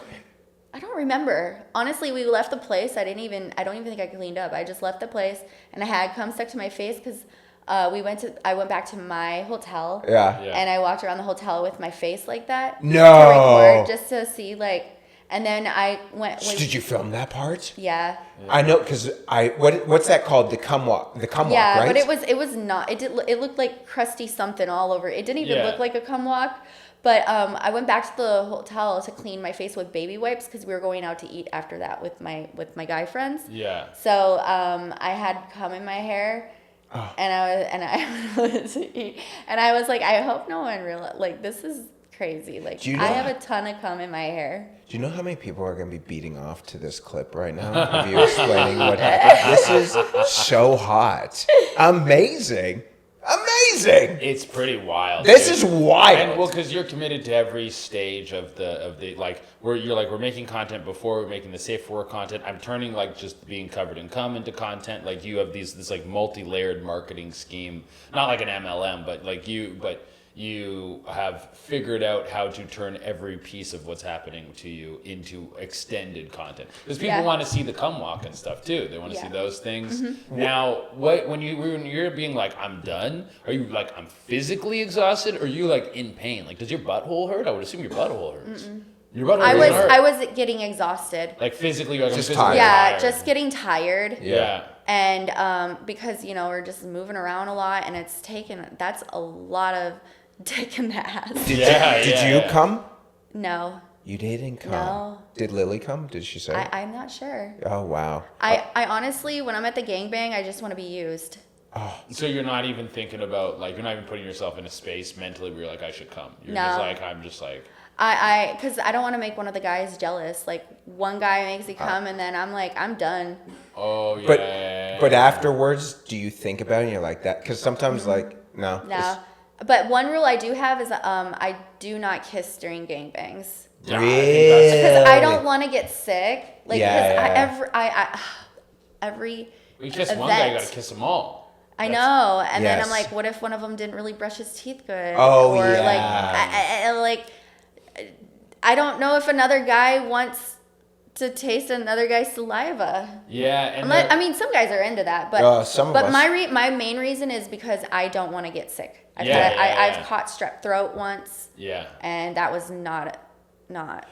[SPEAKER 1] I don't remember. Honestly, we left the place. I don't even think I cleaned up. I just left the place and I had cum stuck to my face because I went back to my hotel.
[SPEAKER 2] yeah.
[SPEAKER 4] Yeah.
[SPEAKER 1] And I walked around the hotel with my face like that.
[SPEAKER 2] No.
[SPEAKER 1] To record just to see like, and then I went.
[SPEAKER 2] Did you film that part?
[SPEAKER 1] Yeah.
[SPEAKER 2] I know, because what's that called? The cum walk. The cum walk,
[SPEAKER 1] Yeah,
[SPEAKER 2] right?
[SPEAKER 1] but it was not. It looked like crusty something all over. It didn't even
[SPEAKER 4] Yeah.
[SPEAKER 1] look like a cum walk. But I went back to the hotel to clean my face with baby wipes because we were going out to eat after that with my guy friends.
[SPEAKER 4] Yeah.
[SPEAKER 1] So I had cum in my hair, and I was like, I hope no one realized. Like, this is crazy. Like,
[SPEAKER 2] Do you know
[SPEAKER 1] I have a ton of cum in my hair.
[SPEAKER 2] Do you know how many people are going to be beating off to this clip right now of you explaining what happened? This is so hot. Amazing. Amazing.
[SPEAKER 4] It's pretty wild.
[SPEAKER 2] This
[SPEAKER 4] dude.
[SPEAKER 2] is wild.
[SPEAKER 4] And well, because you're committed to every stage of the like we're making content before we're making the safe for work content. I'm turning like just being covered in cum into content. Like you have this like multi-layered marketing scheme, not like an MLM, but you have figured out how to turn every piece of what's happening to you into extended content. Because people
[SPEAKER 1] Yeah.
[SPEAKER 4] want to see the cum walk and stuff too. They want to see
[SPEAKER 1] Yeah.
[SPEAKER 4] those things. Now, when you're being like, I'm done, are you like, I'm physically exhausted? Or are you like in pain? Like, does your butthole hurt? I would assume your butthole hurts. Your butthole doesn't hurt.
[SPEAKER 1] I was getting exhausted.
[SPEAKER 4] Like physically, like
[SPEAKER 2] Just
[SPEAKER 4] I'm physically
[SPEAKER 2] tired.
[SPEAKER 1] Yeah,
[SPEAKER 4] tired.
[SPEAKER 1] just getting tired.
[SPEAKER 4] Yeah.
[SPEAKER 1] And because we're just moving around a lot, and that's a lot of dick in the ass.
[SPEAKER 2] Did you come?
[SPEAKER 1] No,
[SPEAKER 2] You didn't come.
[SPEAKER 1] No.
[SPEAKER 2] Did Lily come? Did she say?
[SPEAKER 1] I'm not sure.
[SPEAKER 2] Oh, wow.
[SPEAKER 1] I honestly, when I'm at the gangbang, I just want to be used.
[SPEAKER 4] So you're not even thinking about like you're not even putting yourself in a space mentally where you're like I should come. You're
[SPEAKER 1] No.
[SPEAKER 4] just like I'm just like.
[SPEAKER 1] Because I don't want to make one of the guys jealous. Like, one guy makes me come, and then I'm like, I'm done.
[SPEAKER 4] Oh yeah.
[SPEAKER 2] But afterwards, do you think about it and you're like that? Because sometimes, like, no.
[SPEAKER 1] No. But one rule I do have is I do not kiss during gangbangs.
[SPEAKER 4] Yeah, I think that's-
[SPEAKER 1] Because I don't want to get sick. Like,
[SPEAKER 2] Yeah,
[SPEAKER 1] because
[SPEAKER 2] yeah.
[SPEAKER 1] every
[SPEAKER 4] We kiss
[SPEAKER 1] event,
[SPEAKER 4] one guy, you gotta kiss them all.
[SPEAKER 1] I know, and then
[SPEAKER 2] Yes.
[SPEAKER 1] I'm like, what if one of them didn't really brush his teeth good?
[SPEAKER 2] Oh,
[SPEAKER 1] or
[SPEAKER 2] yeah.
[SPEAKER 1] I don't know if another guy wants to taste another guy's saliva.
[SPEAKER 4] Yeah, and
[SPEAKER 1] Unless, I mean, some guys are into that, but
[SPEAKER 2] some of
[SPEAKER 1] but
[SPEAKER 2] us.
[SPEAKER 1] my main reason is because I don't want to get sick. I've
[SPEAKER 4] Yeah.
[SPEAKER 1] caught strep throat once,
[SPEAKER 4] yeah.
[SPEAKER 1] and that was not.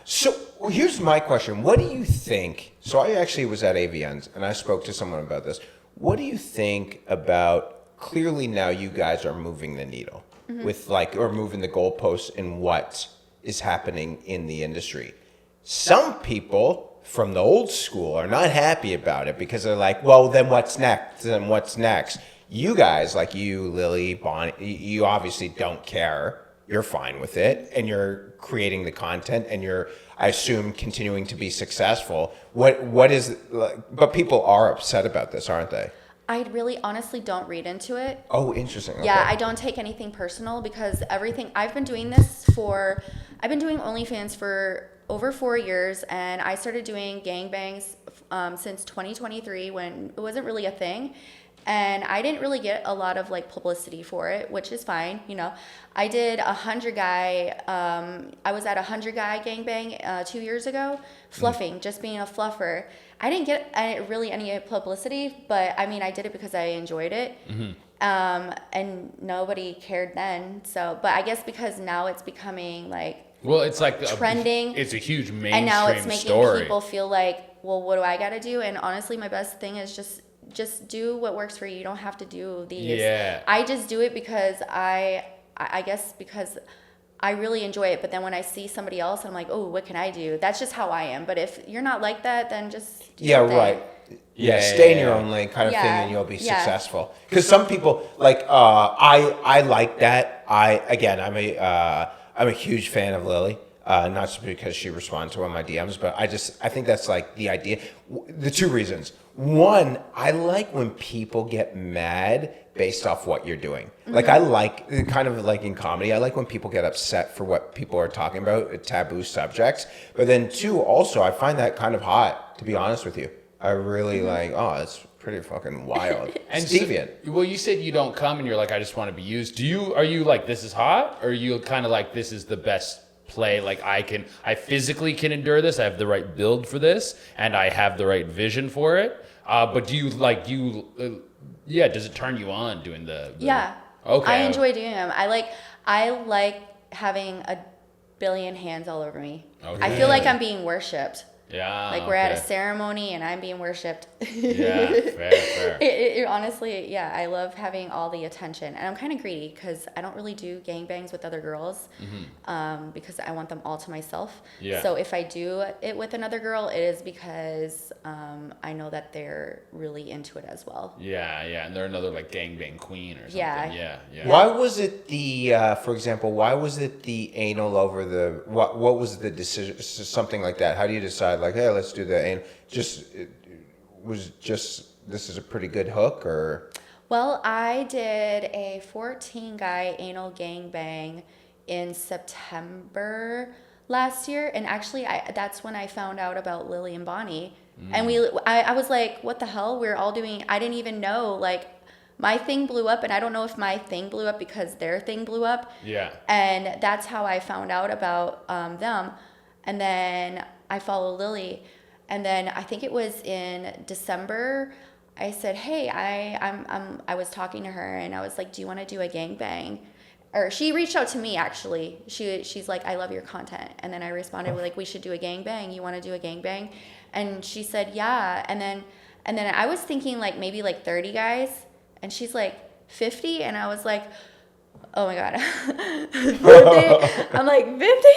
[SPEAKER 2] So here's my question. What do you think? So I actually was at AVN's and I spoke to someone about this. What do you think about, clearly now you guys are moving the needle with or moving the goalposts in what is happening in the industry. Some people from the old school are not happy about it because they're like, well, then what's next? And what's next? You guys, like you, Lily, Bonnie, you obviously don't care. You're fine with it, and you're creating the content, and you're, I assume, continuing to be successful. What is? But people are upset about this, aren't they?
[SPEAKER 1] I really honestly don't read into it.
[SPEAKER 2] Oh, interesting. Okay.
[SPEAKER 1] Yeah, I don't take anything personal because everything I've been doing OnlyFans for over 4 years, and I started doing gangbangs since 2023 when it wasn't really a thing. And I didn't really get a lot of like publicity for it, which is fine. You know, I did I was at 100 guy gangbang 2 years ago, fluffing, just being a fluffer. I didn't get really any publicity, but I mean, I did it because I enjoyed it. And nobody cared then. So, but I guess because now it's becoming like,
[SPEAKER 4] Well, it's like
[SPEAKER 1] trending.
[SPEAKER 4] It's a huge mainstream
[SPEAKER 1] and now it's making
[SPEAKER 4] story.
[SPEAKER 1] people feel like, well, what do I got to do? And honestly, my best thing is just do what works for you. You don't have to do these.
[SPEAKER 4] Yeah.
[SPEAKER 1] I just do it because I guess because I really enjoy it. But then when I see somebody else, I'm like, oh, what can I do? That's just how I am. But if you're not like that, then just do your thing.
[SPEAKER 2] Right. Yeah, stay in your own lane kind of thing, and you'll be successful. Because some people like I like that. I'm a huge fan of Lily. Not just because she responds to one of my DMs, but I think that's like the idea. The two reasons. One, I like when people get mad based off what you're doing. Like I like, kind of like in comedy, I like when people get upset for what people are talking about, taboo subjects. But then two, also, I find that kind of hot, to be honest with you. I really like, it's pretty fucking wild.
[SPEAKER 4] And
[SPEAKER 2] deviant.
[SPEAKER 4] So, well, you said you don't come and you're like, I just want to be used. Are you like, this is hot? Or are you kind of like, this is the best play? Like I physically can endure this. I have the right build for this and I have the right vision for it. But do you like, does it turn you on doing the
[SPEAKER 1] Yeah.
[SPEAKER 4] Okay.
[SPEAKER 1] I enjoy doing them. I like having a billion hands all over me.
[SPEAKER 4] Okay.
[SPEAKER 1] I feel like I'm being worshipped.
[SPEAKER 4] Yeah.
[SPEAKER 1] Like we're at a ceremony and I'm being worshipped.
[SPEAKER 4] Yeah, fair.
[SPEAKER 1] It honestly, yeah, I love having all the attention. And I'm kind of greedy because I don't really do gangbangs with other girls because I want them all to myself.
[SPEAKER 4] Yeah.
[SPEAKER 1] So if I do it with another girl, it is because I know that they're really into it as well.
[SPEAKER 4] Yeah, and they're another like gangbang queen or something.
[SPEAKER 1] Yeah.
[SPEAKER 4] Yeah.
[SPEAKER 2] Why was it for example, why was it the anal over the, what was the decision, something like that? How do you decide, like, hey, let's do the anal? This is a pretty good hook, or?
[SPEAKER 1] Well, I did a 14 guy anal gangbang in September last year. And actually, that's when I found out about Lily and Bonnie. And I was like, what the hell? We're all doing, I didn't even know, like, my thing blew up, and I don't know if my thing blew up because their thing blew up.
[SPEAKER 4] Yeah.
[SPEAKER 1] And that's how I found out about them. And then I follow Lily. And then I think it was in December, I said, hey, I was talking to her, and I was like, do you want to do a gangbang? Or she reached out to me, actually. She's like, I love your content. And then I responded with like, we should do a gangbang. You want to do a gangbang? And she said, yeah. And then I was thinking like maybe like 30 guys. And she's like, 50? And I was like, oh my God. 50? I'm like, 50?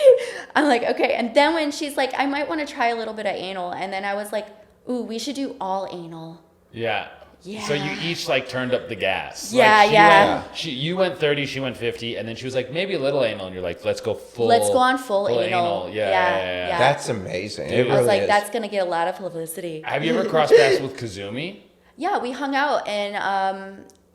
[SPEAKER 1] I'm like, okay. And then when she's like, I might want to try a little bit of anal. And then I was like, ooh, we should do all anal.
[SPEAKER 4] Yeah.
[SPEAKER 1] Yeah.
[SPEAKER 4] So you each like turned up the gas.
[SPEAKER 1] Yeah,
[SPEAKER 4] like,
[SPEAKER 1] yeah.
[SPEAKER 4] You went 30, she went 50, and then she was like, maybe a little anal, and you're like, let's go on full
[SPEAKER 1] anal.
[SPEAKER 4] Yeah.
[SPEAKER 2] That's amazing.
[SPEAKER 4] Dude.
[SPEAKER 2] It really
[SPEAKER 1] I was like,
[SPEAKER 2] is.
[SPEAKER 1] that's going to get a lot of publicity.
[SPEAKER 4] Have you ever crossed paths with Kazumi?
[SPEAKER 1] Yeah, we hung out in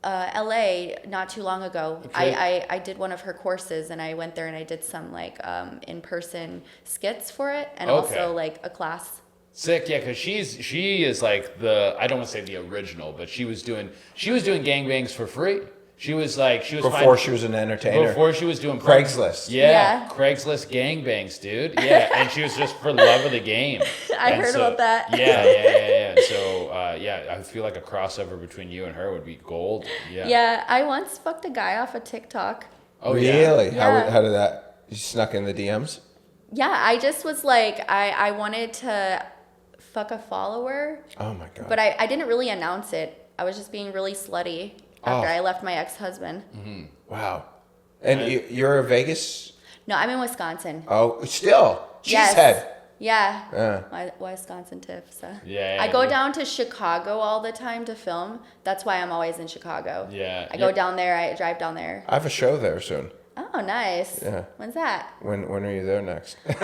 [SPEAKER 1] LA not too long ago.
[SPEAKER 4] Okay.
[SPEAKER 1] I did one of her courses, and I went there and I did some like in-person skits for it, and also like a class.
[SPEAKER 4] Sick, yeah, because she is like I don't want to say the original, but she was doing gangbangs for free. She was
[SPEAKER 2] before she was an entertainer.
[SPEAKER 4] Before she was doing
[SPEAKER 2] Craigslist.
[SPEAKER 4] Yeah, Craigslist gangbangs, dude. Yeah, and she was just for love of the game.
[SPEAKER 1] I heard about that.
[SPEAKER 4] Yeah. And so, I feel like a crossover between you and her would be gold. Yeah.
[SPEAKER 1] Yeah, I once fucked a guy off of TikTok.
[SPEAKER 4] Oh,
[SPEAKER 2] really?
[SPEAKER 1] Yeah.
[SPEAKER 2] How did that? You snuck in the DMs?
[SPEAKER 1] Yeah, I just was like, I wanted to fuck a follower.
[SPEAKER 2] Oh my God.
[SPEAKER 1] But I didn't really announce it. I was just being really slutty after I left my ex-husband.
[SPEAKER 2] Mm-hmm. Wow. And you're in Vegas?
[SPEAKER 1] No, I'm in Wisconsin.
[SPEAKER 2] Oh, still?
[SPEAKER 1] Yes.
[SPEAKER 2] Cheesehead.
[SPEAKER 1] Yeah. Wisconsin Tiff. So
[SPEAKER 4] Yeah,
[SPEAKER 1] I go down to Chicago all the time to film. That's why I'm always in Chicago.
[SPEAKER 4] Yeah.
[SPEAKER 1] I go down there. I drive down there.
[SPEAKER 2] I have a show there soon.
[SPEAKER 1] Oh, nice.
[SPEAKER 2] Yeah.
[SPEAKER 1] When's that?
[SPEAKER 2] When are you there next? That's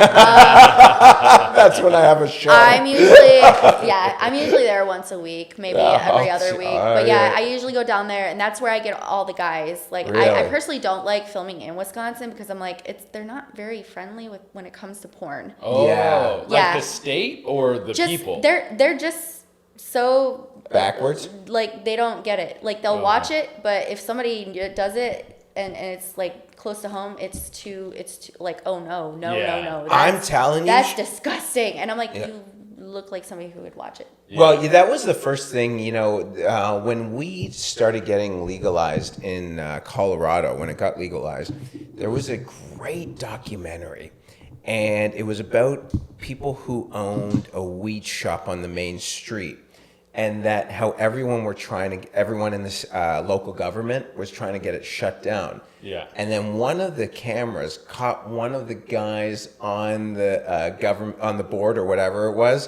[SPEAKER 2] when I have a show.
[SPEAKER 1] I'm usually there once a week, maybe every other week. But yeah, I usually go down there, and that's where I get all the guys. Like,
[SPEAKER 2] Really?
[SPEAKER 1] I personally don't like filming in Wisconsin because I'm like, they're not very friendly when it comes to porn.
[SPEAKER 4] Oh,
[SPEAKER 2] Yeah.
[SPEAKER 4] like the state or the people?
[SPEAKER 1] They're just so
[SPEAKER 2] Backwards?
[SPEAKER 1] like they don't get it. Like they'll watch it, but if somebody does it and it's like close to home, it's too like, oh no.
[SPEAKER 2] I'm telling you.
[SPEAKER 1] That's disgusting. And I'm like, you look like somebody who would watch it.
[SPEAKER 2] Well, that was the first thing, when we started getting legalized in Colorado, when it got legalized, there was a great documentary. And it was about people who owned a weed shop on the main street. And that how everyone in this local government was trying to get it shut down.
[SPEAKER 4] Yeah.
[SPEAKER 2] And then one of the cameras caught one of the guys on the government on the board or whatever it was,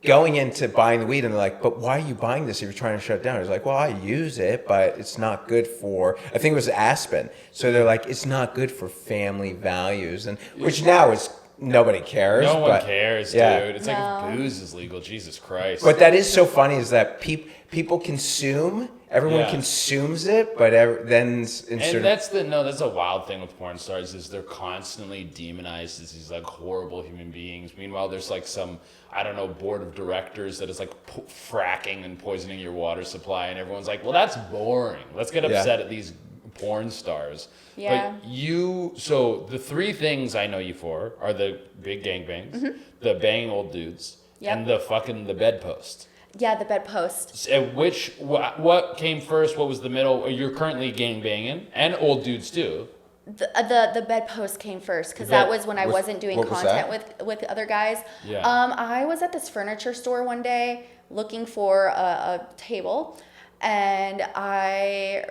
[SPEAKER 2] going into buying the weed, and they're like, "But why are you buying this if you're trying to shut it down?" He's like, "Well, I use it, but it's not good for." I think it was Aspen. So they're like, "It's not good for family values," and which now is. Nobody cares.
[SPEAKER 4] No one
[SPEAKER 2] but,
[SPEAKER 4] cares,
[SPEAKER 2] yeah.
[SPEAKER 4] dude. It's like if booze is legal. Jesus Christ.
[SPEAKER 2] But that is so funny is that people consume, everyone consumes it, but then
[SPEAKER 4] that's a wild thing with porn stars is they're constantly demonized as these like horrible human beings. Meanwhile, there's like some, I don't know, board of directors that is like fracking and poisoning your water supply, and everyone's like, well, that's boring. Let's get upset at these porn stars.
[SPEAKER 1] Yeah.
[SPEAKER 4] But so the three things I know you for are the big gangbangs, the banging old dudes, and the bedpost.
[SPEAKER 1] Yeah, the bedpost.
[SPEAKER 4] What came first? What was the middle? You're currently gangbanging and old dudes too.
[SPEAKER 1] The bedpost came first because that was when I wasn't doing content with other guys.
[SPEAKER 4] Yeah.
[SPEAKER 1] I was at this furniture store one day looking for a table, and I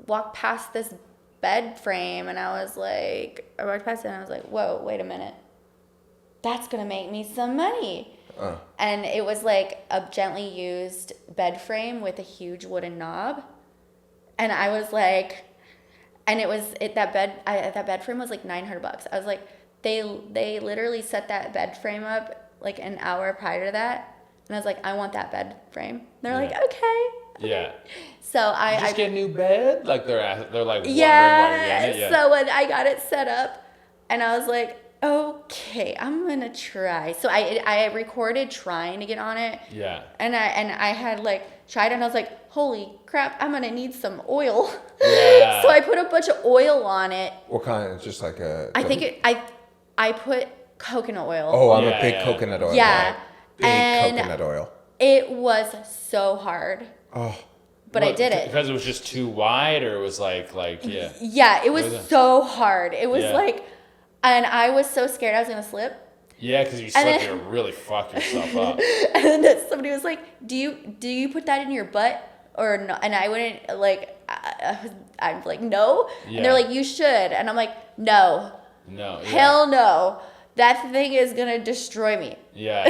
[SPEAKER 1] walked past this bed frame, and I walked past it, and I was like, whoa, wait a minute. That's going to make me some money. And it was like a gently used bed frame with a huge wooden knob. And I was like, and that bed frame was like $900. I was like, they literally set that bed frame up like an hour prior to that. And I was like, I want that bed frame. They're like, okay.
[SPEAKER 4] Yeah.
[SPEAKER 1] So I
[SPEAKER 4] just get a new bed? Like they're like wondering why you're getting it? Yeah.
[SPEAKER 1] So when I got it set up, and I was like, okay, I'm gonna try. So I recorded trying to get on it.
[SPEAKER 4] Yeah.
[SPEAKER 1] And I had like tried it, and I was like, holy crap, I'm gonna need some oil.
[SPEAKER 4] Yeah.
[SPEAKER 1] So I put a bunch of oil on it.
[SPEAKER 2] What kind? Just like a.
[SPEAKER 1] I put coconut oil.
[SPEAKER 2] Oh, I'm a big coconut oil.
[SPEAKER 1] Yeah.
[SPEAKER 2] Big coconut oil.
[SPEAKER 1] It was so hard.
[SPEAKER 2] Oh.
[SPEAKER 1] But I did it.
[SPEAKER 4] Because it was just too wide, or it was like yeah.
[SPEAKER 1] Yeah, it was so hard. It was
[SPEAKER 4] Yeah.
[SPEAKER 1] and I was so scared I was gonna slip.
[SPEAKER 4] Yeah, because you slip, you'll really fuck yourself up.
[SPEAKER 1] And then somebody was like, "Do you put that in your butt or no?" And I wouldn't I'm like, "No."
[SPEAKER 4] Yeah.
[SPEAKER 1] And they're like, "You should." And I'm like, "No,
[SPEAKER 4] No. Yeah.
[SPEAKER 1] hell no. That thing is gonna destroy me."
[SPEAKER 4] Yeah.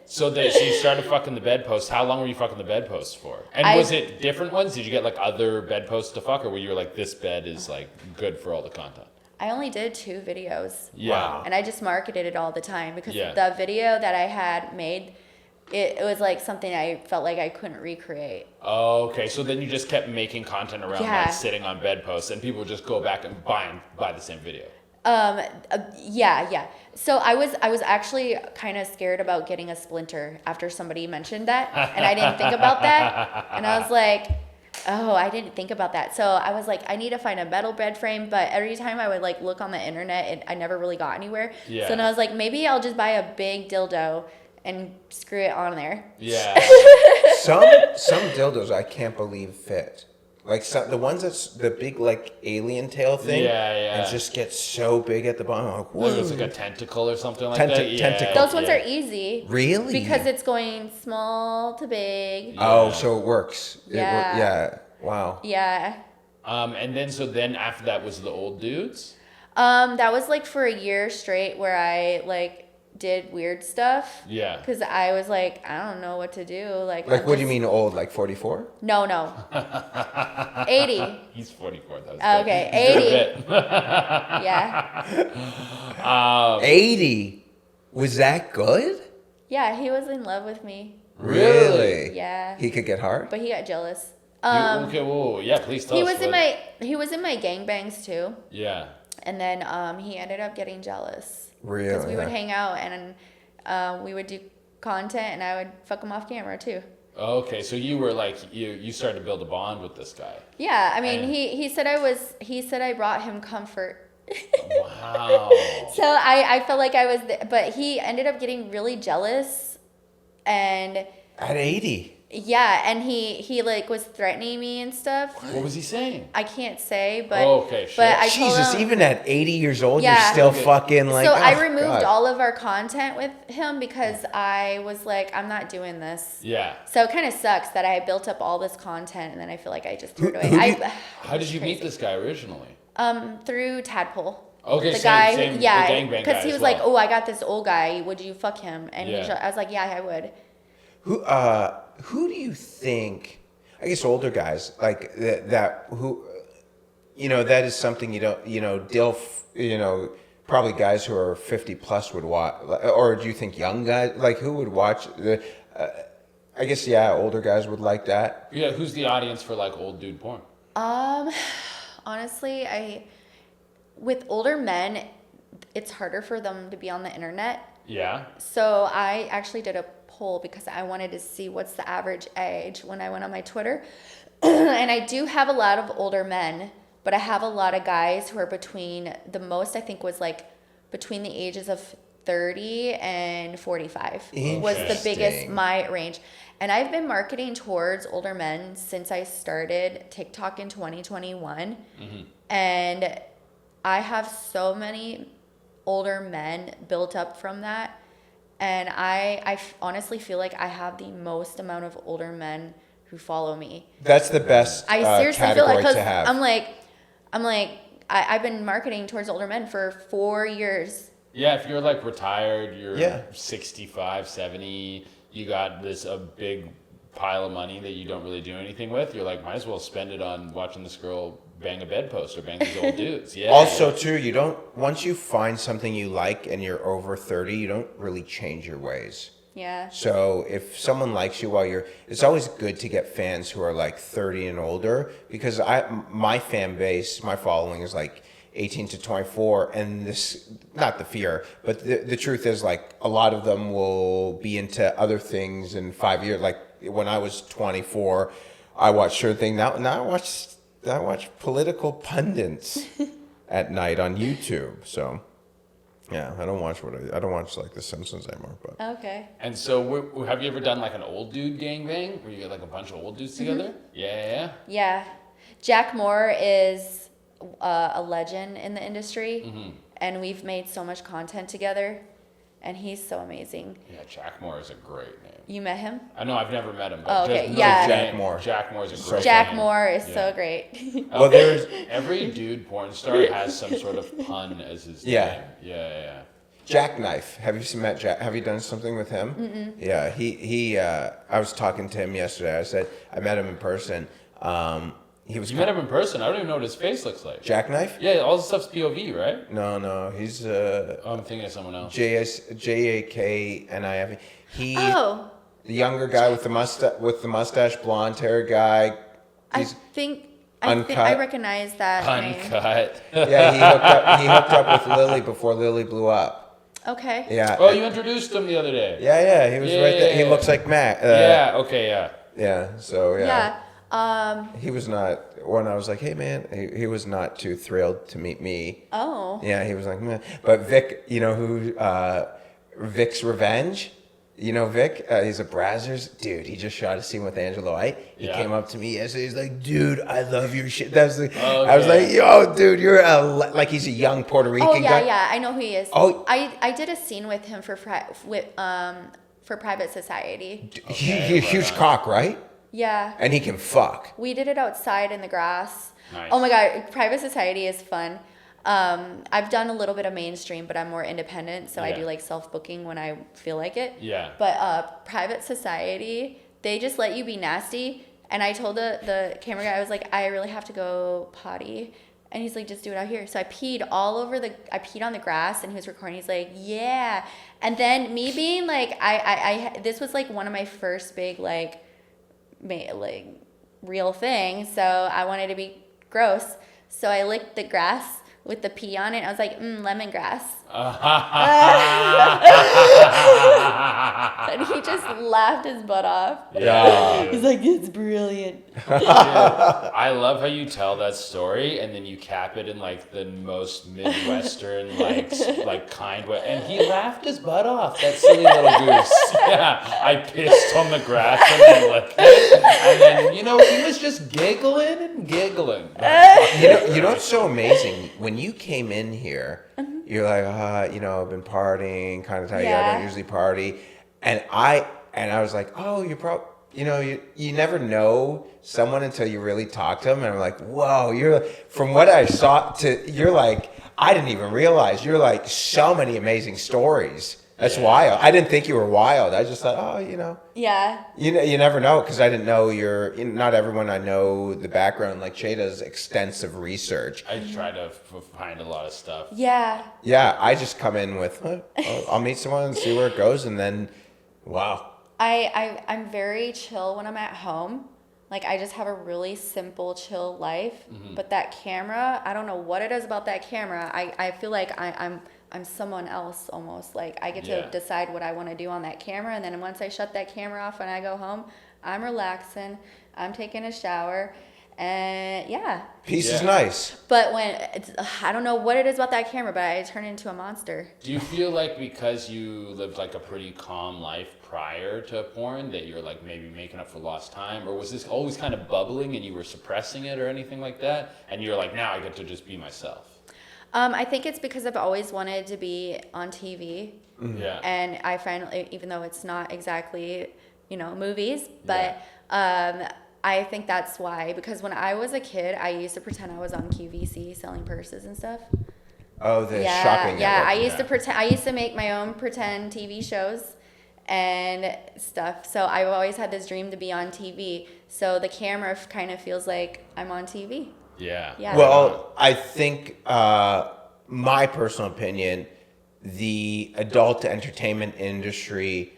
[SPEAKER 4] So you started fucking the bedpost. How long were you fucking the bedpost for? And was it different ones? Did you get like other bedposts to fuck, or were you like, this bed is like good for all the content?
[SPEAKER 1] I only did 2 videos.
[SPEAKER 4] Yeah.
[SPEAKER 2] Wow.
[SPEAKER 1] And I just marketed it all the time because the video that I had made, it was like something I felt like I couldn't recreate.
[SPEAKER 4] Oh, okay. So then you just kept making content around like sitting on bedposts, and people would just go back and buy the same video.
[SPEAKER 1] Yeah. So I was actually kind of scared about getting a splinter after somebody mentioned that, and I didn't think about that, and I was like, oh, I didn't think about that. So I was like, I need to find a metal bed frame, but every time I would like look on the internet, I never really got anywhere.
[SPEAKER 4] Yeah.
[SPEAKER 1] So then I was like, maybe I'll just buy a big dildo and screw it on there.
[SPEAKER 4] Yeah.
[SPEAKER 2] Some dildos I can't believe fit. Like the ones that's the big like alien tail thing.
[SPEAKER 4] Yeah.
[SPEAKER 2] And just get so big at the bottom. I'm like,
[SPEAKER 4] What was it, like a tentacle or something like that?
[SPEAKER 2] Tentacle.
[SPEAKER 1] Those ones are easy.
[SPEAKER 2] Really?
[SPEAKER 1] Because it's going small to big.
[SPEAKER 2] Oh, so it works.
[SPEAKER 1] Yeah.
[SPEAKER 2] Yeah. Wow.
[SPEAKER 1] Yeah.
[SPEAKER 4] And then after that was the old dudes?
[SPEAKER 1] That was like for a year straight where I like did weird stuff.
[SPEAKER 4] Yeah.
[SPEAKER 1] Because I was like, I don't know what to do. Like
[SPEAKER 2] What do you mean old? Like 44?
[SPEAKER 1] No. 80.
[SPEAKER 4] He's 44. That was
[SPEAKER 1] Okay,
[SPEAKER 4] good.
[SPEAKER 1] 80. Yeah.
[SPEAKER 2] 80? Was that good?
[SPEAKER 1] Yeah, he was in love with me.
[SPEAKER 2] Really?
[SPEAKER 1] Yeah.
[SPEAKER 2] He could get hard?
[SPEAKER 1] But he got jealous.
[SPEAKER 4] Okay, whoa, yeah, please tell
[SPEAKER 1] He
[SPEAKER 4] us.
[SPEAKER 1] was in my gangbangs too.
[SPEAKER 4] Yeah.
[SPEAKER 1] And then he ended up getting jealous.
[SPEAKER 2] Really?
[SPEAKER 1] Because we would hang out and we would do content and I would fuck him off camera too.
[SPEAKER 4] Okay, so you were like you started to build a bond with this guy.
[SPEAKER 1] Yeah, I mean
[SPEAKER 4] And-
[SPEAKER 1] he said I brought him comfort.
[SPEAKER 4] Wow.
[SPEAKER 1] So I felt like I was but he ended up getting really jealous and
[SPEAKER 2] At 80?
[SPEAKER 1] yeah, and he like was threatening me and stuff.
[SPEAKER 4] What was he saying?
[SPEAKER 1] I can't say, but
[SPEAKER 4] Okay, shit.
[SPEAKER 1] but I told
[SPEAKER 2] Jesus,
[SPEAKER 1] him,
[SPEAKER 2] even at 80 years old,
[SPEAKER 1] Yeah.
[SPEAKER 2] you're still fucking like.
[SPEAKER 1] so I
[SPEAKER 2] oh,
[SPEAKER 1] removed
[SPEAKER 2] God.
[SPEAKER 1] all of our content with him because I was like, I'm not doing this.
[SPEAKER 4] Yeah.
[SPEAKER 1] So it kind of sucks that I built up all this content and then I feel like I just threw it away.
[SPEAKER 2] Who do you-
[SPEAKER 4] How did you meet this guy originally?
[SPEAKER 1] Through Tadpole.
[SPEAKER 4] Okay,
[SPEAKER 1] The
[SPEAKER 4] same,
[SPEAKER 1] guy,
[SPEAKER 4] same, the
[SPEAKER 1] yeah,
[SPEAKER 4] gangbang guy
[SPEAKER 1] because he
[SPEAKER 4] as
[SPEAKER 1] was
[SPEAKER 4] well.
[SPEAKER 1] like, "Oh, I got this old guy. Would you fuck him?" And
[SPEAKER 4] Yeah.
[SPEAKER 1] I was like, "Yeah, I would."
[SPEAKER 2] Who do you think? I guess older guys like that who, that is something you don't, DILF, probably guys who are 50 plus would watch, or do you think young guys like who would watch the? I guess older guys would like that.
[SPEAKER 4] Yeah, who's the audience for like old dude porn?
[SPEAKER 1] Honestly, with older men, it's harder for them to be on the internet.
[SPEAKER 4] Yeah.
[SPEAKER 1] So I actually did a poll because I wanted to see what's the average age when I went on my Twitter. And I do have a lot of older men, but I have a lot of guys who are between, the most I think was like between the ages of 30 and 45 was the biggest,
[SPEAKER 2] Interesting.
[SPEAKER 1] my range. And I've been marketing towards older men since I started TikTok in 2021. And I have so many older men built up from that. And I honestly feel like I have the most amount of older men who follow me.
[SPEAKER 2] That's the best
[SPEAKER 1] I seriously feel
[SPEAKER 2] category
[SPEAKER 1] like, because
[SPEAKER 2] to have.
[SPEAKER 1] I've been marketing towards older men for 4 years.
[SPEAKER 4] Yeah, if you're like retired, you're
[SPEAKER 2] Yeah.
[SPEAKER 4] 65, 70, you got a big pile of money that you don't really do anything with, you're like, might as well spend it on watching this girl bang a bedpost or bang these old dudes. Yeah.
[SPEAKER 2] Also, too, once you find something you like and you're over 30, you don't really change your ways.
[SPEAKER 1] Yeah.
[SPEAKER 2] So if someone likes you it's always good to get fans who are like 30 and older, because my fan base, my following is like 18 to 24, and this, not the fear, but the truth is like a lot of them will be into other things in 5 years. Like when I was 24, I watched certain things. Now I watch political pundits at night on YouTube. So yeah, I don't watch like The Simpsons anymore. But
[SPEAKER 1] Okay.
[SPEAKER 4] And so, have you ever done like an old dude gangbang where you get like a bunch of old dudes together? Yeah.
[SPEAKER 1] Yeah. Jack Moore is a legend in the industry, and we've made so much content together, and he's so amazing.
[SPEAKER 4] Yeah, Jack Moore is a great name.
[SPEAKER 1] You met him?
[SPEAKER 4] I know I've never met him, but
[SPEAKER 1] Oh, okay,
[SPEAKER 4] just
[SPEAKER 1] yeah.
[SPEAKER 2] Jack Moore.
[SPEAKER 4] Jack Moore is a great
[SPEAKER 1] Jack
[SPEAKER 4] name.
[SPEAKER 1] Moore is
[SPEAKER 4] Yeah.
[SPEAKER 1] so great.
[SPEAKER 2] well, there's
[SPEAKER 4] Every dude porn star has some sort of pun as his
[SPEAKER 2] Yeah.
[SPEAKER 4] name. Yeah.
[SPEAKER 2] Jackknife. Have you met Jack? Have you done something with him? Mm-mm. Yeah, he. I was talking to him yesterday. I said I met him in person. He was
[SPEAKER 4] You met him in person. I don't even know what his face looks like.
[SPEAKER 2] Jackknife.
[SPEAKER 4] Yeah, all this stuff's POV, right?
[SPEAKER 2] No, he's
[SPEAKER 4] Oh, I'm thinking of someone else.
[SPEAKER 2] JAKNIF. He,
[SPEAKER 1] Oh,
[SPEAKER 2] the younger guy with the mustache, blonde hair guy.
[SPEAKER 1] I
[SPEAKER 2] He's,
[SPEAKER 1] think
[SPEAKER 2] Uncut.
[SPEAKER 1] I recognize that name.
[SPEAKER 4] Uncut.
[SPEAKER 2] yeah, he hooked up with Lily before Lily blew up.
[SPEAKER 1] Okay.
[SPEAKER 2] Yeah.
[SPEAKER 4] Oh, you introduced him the other day.
[SPEAKER 2] Yeah, he was right there. He
[SPEAKER 4] Yeah.
[SPEAKER 2] looks like Matt.
[SPEAKER 4] Yeah, okay, yeah.
[SPEAKER 2] Yeah. So
[SPEAKER 1] Yeah.
[SPEAKER 2] He was not, when I was like, hey man, he was not too thrilled to meet me.
[SPEAKER 1] Oh.
[SPEAKER 2] Yeah, he was like, meh. But Vic, Vic's Revenge? You know Vic? He's a Brazzers. Dude, he just shot a scene with Angela White. He
[SPEAKER 4] Yeah.
[SPEAKER 2] came up to me yesterday. He's like, dude, I love your shit. I was
[SPEAKER 4] Okay.
[SPEAKER 2] like, yo, dude, you're like he's a young Puerto Rican
[SPEAKER 1] Oh yeah,
[SPEAKER 2] guy.
[SPEAKER 1] yeah. I know who he is.
[SPEAKER 2] Oh.
[SPEAKER 1] I did a scene with him for Private Society.
[SPEAKER 2] Huge cock, right?
[SPEAKER 1] Yeah.
[SPEAKER 2] And he can fuck.
[SPEAKER 1] We did it outside in the grass.
[SPEAKER 4] Nice.
[SPEAKER 1] Oh my god, Private Society is fun. I've done a little bit of mainstream, but I'm more independent, so I
[SPEAKER 4] Yeah.
[SPEAKER 1] do like self-booking when I feel like it.
[SPEAKER 4] Yeah.
[SPEAKER 1] But private society, they just let you be nasty. And I told the camera guy, I was like, I really have to go potty. And he's like, just do it out here. So I peed I peed on the grass, and he was recording. He's like, yeah. And then me being like, this was like one of my first big like real things. So I wanted to be gross. So I licked the grass with the pee on it. I was like, lemongrass. And he just laughed his butt off.
[SPEAKER 4] Yeah.
[SPEAKER 1] He's like, it's brilliant.
[SPEAKER 4] I love how you tell that story and then you cap it in like the most Midwestern, like kind way. And he laughed his butt off, that silly little goose. Yeah, I pissed on the grass and then licked it. And then, he was just giggling and giggling.
[SPEAKER 2] You know what's so amazing? When you came in here, you're like, I've been partying, kind of tired. I
[SPEAKER 1] Yeah.
[SPEAKER 2] don't usually party. And I was like, oh, you're probably, you never know someone until you really talk to them. And I'm like, whoa, from what I saw you're like, I didn't even realize you're like so many amazing stories. That's wild. I didn't think you were wild. I just thought,
[SPEAKER 1] Yeah.
[SPEAKER 2] You never know, because I didn't know not everyone I know the background. Like Shay does extensive research.
[SPEAKER 4] I try to find a lot of stuff.
[SPEAKER 1] Yeah.
[SPEAKER 2] Yeah, I just come in with, I'll meet someone and see where it goes, and then, wow.
[SPEAKER 1] I'm very chill when I'm at home. Like, I just have a really simple, chill life.
[SPEAKER 4] Mm-hmm.
[SPEAKER 1] But that camera, I don't know what it is about that camera. I feel like I'm someone else almost. Like, I get to decide what I want to do on that camera. And then once I shut that camera off and I go home, I'm relaxing. I'm taking a shower. And yeah.
[SPEAKER 2] Peace is nice.
[SPEAKER 1] But I don't know what it is about that camera, but I turn into a monster.
[SPEAKER 4] Do you feel like because you lived like a pretty calm life prior to porn that you're like maybe making up for lost time? Or was this always kind of bubbling and you were suppressing it or anything like that? And you're like, now I get to just be myself.
[SPEAKER 1] I think it's because I've always wanted to be on TV.
[SPEAKER 4] Yeah.
[SPEAKER 1] And I finally, even though it's not exactly, movies, but I think that's why. Because when I was a kid, I used to pretend I was on QVC selling purses and stuff.
[SPEAKER 2] Oh, the shopping network.
[SPEAKER 1] Yeah, I used to pretend. I used to make my own pretend TV shows and stuff. So I've always had this dream to be on TV. So the camera kind of feels like I'm on TV.
[SPEAKER 4] Yeah.
[SPEAKER 1] Yeah.
[SPEAKER 2] Well, I think, my personal opinion, the adult entertainment industry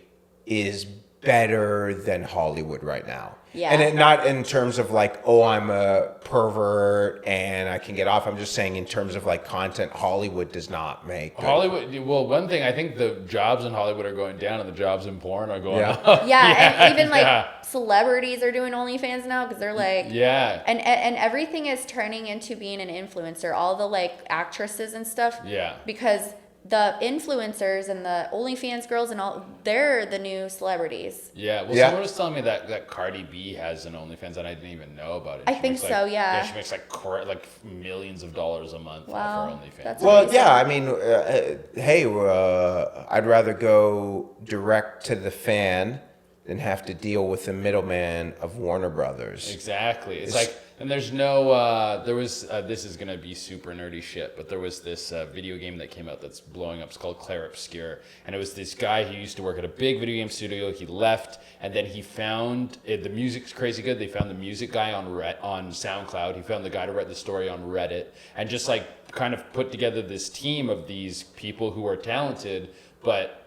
[SPEAKER 2] is better than Hollywood right now.
[SPEAKER 1] Yeah.
[SPEAKER 2] And not in terms of like, I'm a pervert and I can get off. I'm just saying in terms of like content, Hollywood does not make good.
[SPEAKER 4] Hollywood, well, one thing, I think the jobs in Hollywood are going down and the jobs in porn are going up.
[SPEAKER 1] And even like celebrities are doing OnlyFans now because they're like,
[SPEAKER 4] Yeah.
[SPEAKER 1] and everything is turning into being an influencer. All the like actresses and stuff.
[SPEAKER 4] Yeah.
[SPEAKER 1] Because the influencers and the OnlyFans girls and all, they're the new celebrities.
[SPEAKER 4] Yeah, well,
[SPEAKER 2] Yeah.
[SPEAKER 4] someone was telling me that Cardi B has an OnlyFans, and I didn't even know about it.
[SPEAKER 1] I
[SPEAKER 4] She
[SPEAKER 1] think
[SPEAKER 4] makes,
[SPEAKER 1] so,
[SPEAKER 4] like,
[SPEAKER 1] yeah.
[SPEAKER 4] she makes like millions of dollars a month
[SPEAKER 1] Wow,
[SPEAKER 4] off her OnlyFans.
[SPEAKER 1] that's
[SPEAKER 2] Well,
[SPEAKER 1] amazing.
[SPEAKER 2] yeah, I mean, hey, I'd rather go direct to the fan than have to deal with the middleman of Warner Brothers.
[SPEAKER 4] Exactly. It's like, and there's no, this is going to be super nerdy shit, but there was this video game that came out that's blowing up. It's called Claire Obscure. And it was this guy who used to work at a big video game studio. He left, and then he found, the music's crazy good. They found the music guy on SoundCloud. He found the guy to write the story on Reddit. And just like kind of put together this team of these people who are talented, but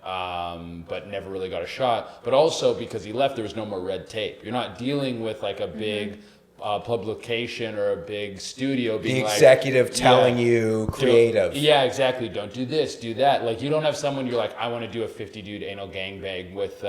[SPEAKER 4] never really got a shot. But also because he left, there was no more red tape. You're not dealing with like a big publication or a big studio being
[SPEAKER 2] The executive telling you creative.
[SPEAKER 4] Yeah, exactly. Don't do this, do that. Like you don't have someone you're like, I want to do a 50 dude anal gangbang with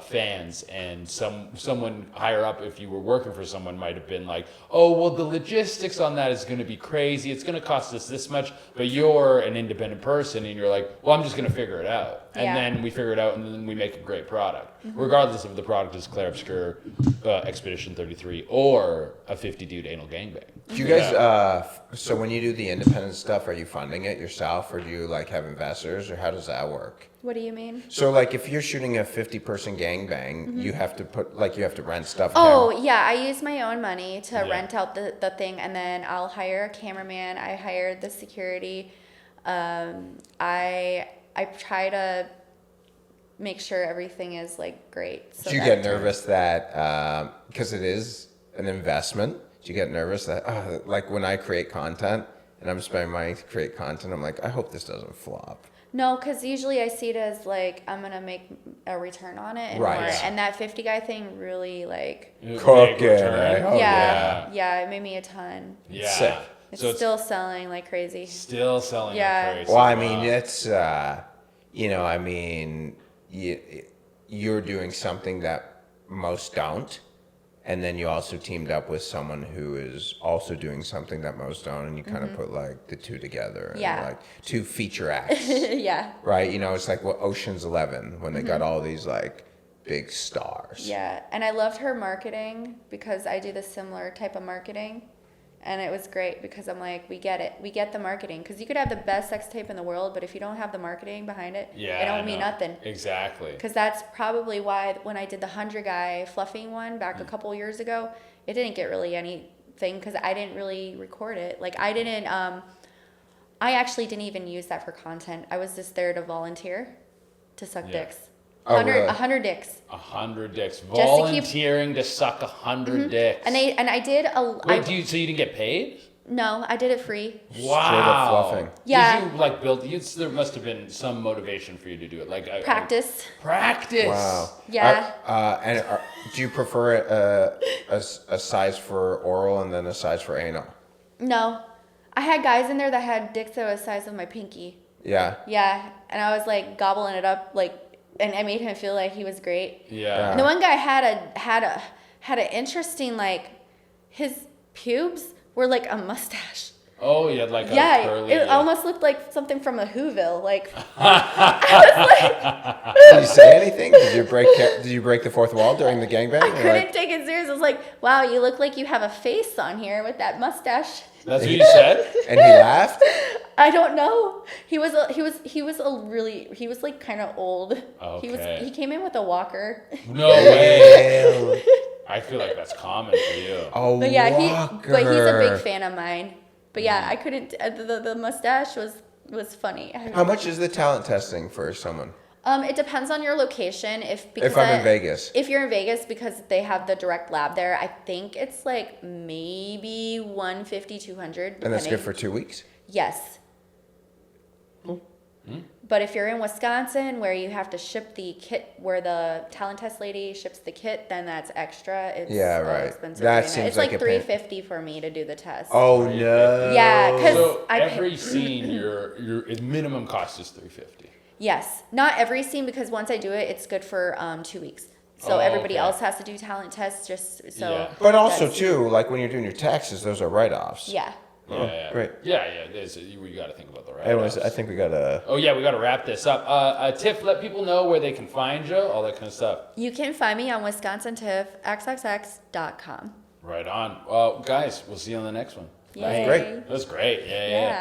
[SPEAKER 4] fans, and someone higher up, if you were working for someone, might have been like, oh, well, the logistics on that is going to be crazy. It's going to cost us this much, but you're an independent person, and you're like, well, I'm just going to figure it out. And
[SPEAKER 1] Yeah.
[SPEAKER 4] then we figure it out, and then we make a great product, regardless if the product is Claire Obscure, Expedition 33, or a 50 dude anal gangbang.
[SPEAKER 2] Do you guys, so when you do the independent stuff, are you funding it yourself, or do you like have investors, or how does that work?
[SPEAKER 1] What do you mean?
[SPEAKER 2] So like if you're shooting a 50-person gangbang, you have to you have to rent stuff.
[SPEAKER 1] Oh, yeah, I use my own money to
[SPEAKER 4] Yeah.
[SPEAKER 1] rent out the thing, and then I'll hire a cameraman. I hired the security. I try to make sure everything is like great. So
[SPEAKER 2] Do you
[SPEAKER 1] that-
[SPEAKER 2] get nervous that, because it is an investment, do you get nervous that, like when I create content and I'm spending money to create content, I'm like, I hope this doesn't flop.
[SPEAKER 1] No, because usually I see it as like I'm gonna make a return on it and
[SPEAKER 2] Right.
[SPEAKER 1] more.
[SPEAKER 2] Yeah.
[SPEAKER 1] And that 50 guy thing really like
[SPEAKER 2] Cook
[SPEAKER 4] Big
[SPEAKER 2] it,
[SPEAKER 4] return.
[SPEAKER 2] right? Oh,
[SPEAKER 1] yeah, it made me a ton.
[SPEAKER 4] Yeah.
[SPEAKER 2] Sick.
[SPEAKER 1] It's
[SPEAKER 4] So
[SPEAKER 1] still selling like crazy.
[SPEAKER 4] still selling
[SPEAKER 1] Yeah.
[SPEAKER 4] like crazy.
[SPEAKER 2] Well, I mean,
[SPEAKER 4] Wow.
[SPEAKER 2] it's, I mean, you're doing something that most don't. And then you also teamed up with someone who is also doing something that most don't. And you kind of put like the two together. And
[SPEAKER 1] Yeah.
[SPEAKER 2] like two feature acts,
[SPEAKER 1] Yeah.
[SPEAKER 2] right? You know, it's like what Ocean's 11 when they got all these like big stars.
[SPEAKER 1] Yeah, and I loved her marketing because I do the similar type of marketing, and it was great because I'm like, we get it, we get the marketing, because you could have the best sex tape in the world, but if you don't have the marketing behind it,
[SPEAKER 4] Yeah,
[SPEAKER 1] it
[SPEAKER 4] I
[SPEAKER 1] don't mean
[SPEAKER 4] know.
[SPEAKER 1] nothing.
[SPEAKER 4] Exactly.
[SPEAKER 1] Because that's probably why when I did the 100 guy fluffing one back a couple years ago, it didn't get really anything because I didn't really record it. Like I didn't, I actually didn't even use that for content. I was just there to volunteer to suck
[SPEAKER 4] Yeah.
[SPEAKER 1] dicks.
[SPEAKER 2] Oh, really?
[SPEAKER 1] 100 dicks.
[SPEAKER 4] 100 dicks.
[SPEAKER 1] keep-
[SPEAKER 4] Volunteering to suck 100 dicks.
[SPEAKER 1] And I did
[SPEAKER 4] Wait, so you didn't get paid?
[SPEAKER 1] No, I did it free.
[SPEAKER 4] Wow.
[SPEAKER 2] Straight up fluffing.
[SPEAKER 1] Yeah.
[SPEAKER 4] Did you like build? There must have been some motivation for you to do it. Like
[SPEAKER 1] Practice.
[SPEAKER 4] Practice.
[SPEAKER 2] Wow.
[SPEAKER 1] Yeah.
[SPEAKER 2] Do you prefer a size for oral and then a size for anal?
[SPEAKER 1] No. I had guys in there that had dicks that was the size of my pinky.
[SPEAKER 2] Yeah.
[SPEAKER 1] Yeah. And I was like gobbling it up like, and I made him feel like he was great.
[SPEAKER 4] Yeah.
[SPEAKER 1] And the one guy had an interesting, like, his pubes were like a mustache.
[SPEAKER 4] Oh, you had like a
[SPEAKER 1] Yeah,
[SPEAKER 4] curly.
[SPEAKER 1] it almost looked like something from a Whoville. Like,
[SPEAKER 2] Did you say anything? Did you break the fourth wall during the gangbang?
[SPEAKER 1] I
[SPEAKER 2] Or,
[SPEAKER 1] couldn't
[SPEAKER 2] like,
[SPEAKER 1] take it serious. I was like, wow, you look like you have a face on here with that mustache.
[SPEAKER 4] That's what you said.
[SPEAKER 2] and he laughed.
[SPEAKER 1] I don't know. He was like kind of old.
[SPEAKER 4] Okay.
[SPEAKER 1] He came in with a walker.
[SPEAKER 4] No way. I feel like that's common for you.
[SPEAKER 2] Oh,
[SPEAKER 1] But yeah,
[SPEAKER 2] walker.
[SPEAKER 1] he's a big fan of mine. But yeah, I couldn't. The mustache was funny.
[SPEAKER 2] How much is the talent testing for someone?
[SPEAKER 1] It depends on your location. If
[SPEAKER 2] I'm in Vegas.
[SPEAKER 1] If you're in Vegas, because they have the direct lab there, I think it's like maybe 150, 200.
[SPEAKER 2] And that's good
[SPEAKER 1] depending.
[SPEAKER 2] for 2 weeks?
[SPEAKER 1] Yes. But if you're in Wisconsin, where you have to ship the kit, where the talent test lady ships the kit, then that's extra. It's
[SPEAKER 2] Yeah, right.
[SPEAKER 1] expensive.
[SPEAKER 2] That
[SPEAKER 1] right now.
[SPEAKER 2] seems
[SPEAKER 1] it's
[SPEAKER 2] like
[SPEAKER 1] like
[SPEAKER 2] a pain.
[SPEAKER 1] $350 for me to do the test.
[SPEAKER 2] Oh, no.
[SPEAKER 1] Yeah, 'cause
[SPEAKER 4] So
[SPEAKER 1] I
[SPEAKER 4] every scene, your minimum cost is $350.
[SPEAKER 1] Yes, not every scene, because once I do it, it's good for 2 weeks. So
[SPEAKER 4] Oh,
[SPEAKER 1] everybody
[SPEAKER 4] okay.
[SPEAKER 1] else has to do talent tests, just so.
[SPEAKER 4] Yeah.
[SPEAKER 2] But also,
[SPEAKER 1] that's-
[SPEAKER 2] too, like when you're doing your taxes, those are write-offs.
[SPEAKER 1] Yeah.
[SPEAKER 4] Yeah.
[SPEAKER 2] great.
[SPEAKER 4] Yeah. We got to think about the right.
[SPEAKER 2] Anyways, I think we got to...
[SPEAKER 4] Oh yeah, we got to wrap this up. Tiff, let people know where they can find you, all that kind of stuff.
[SPEAKER 1] You can find me on Wisconsin Tiff, xxx.com.
[SPEAKER 4] Right on. Well, guys, we'll see you on the next one.
[SPEAKER 1] Yay.
[SPEAKER 2] Great.
[SPEAKER 4] That's great. Yeah.
[SPEAKER 1] Yeah.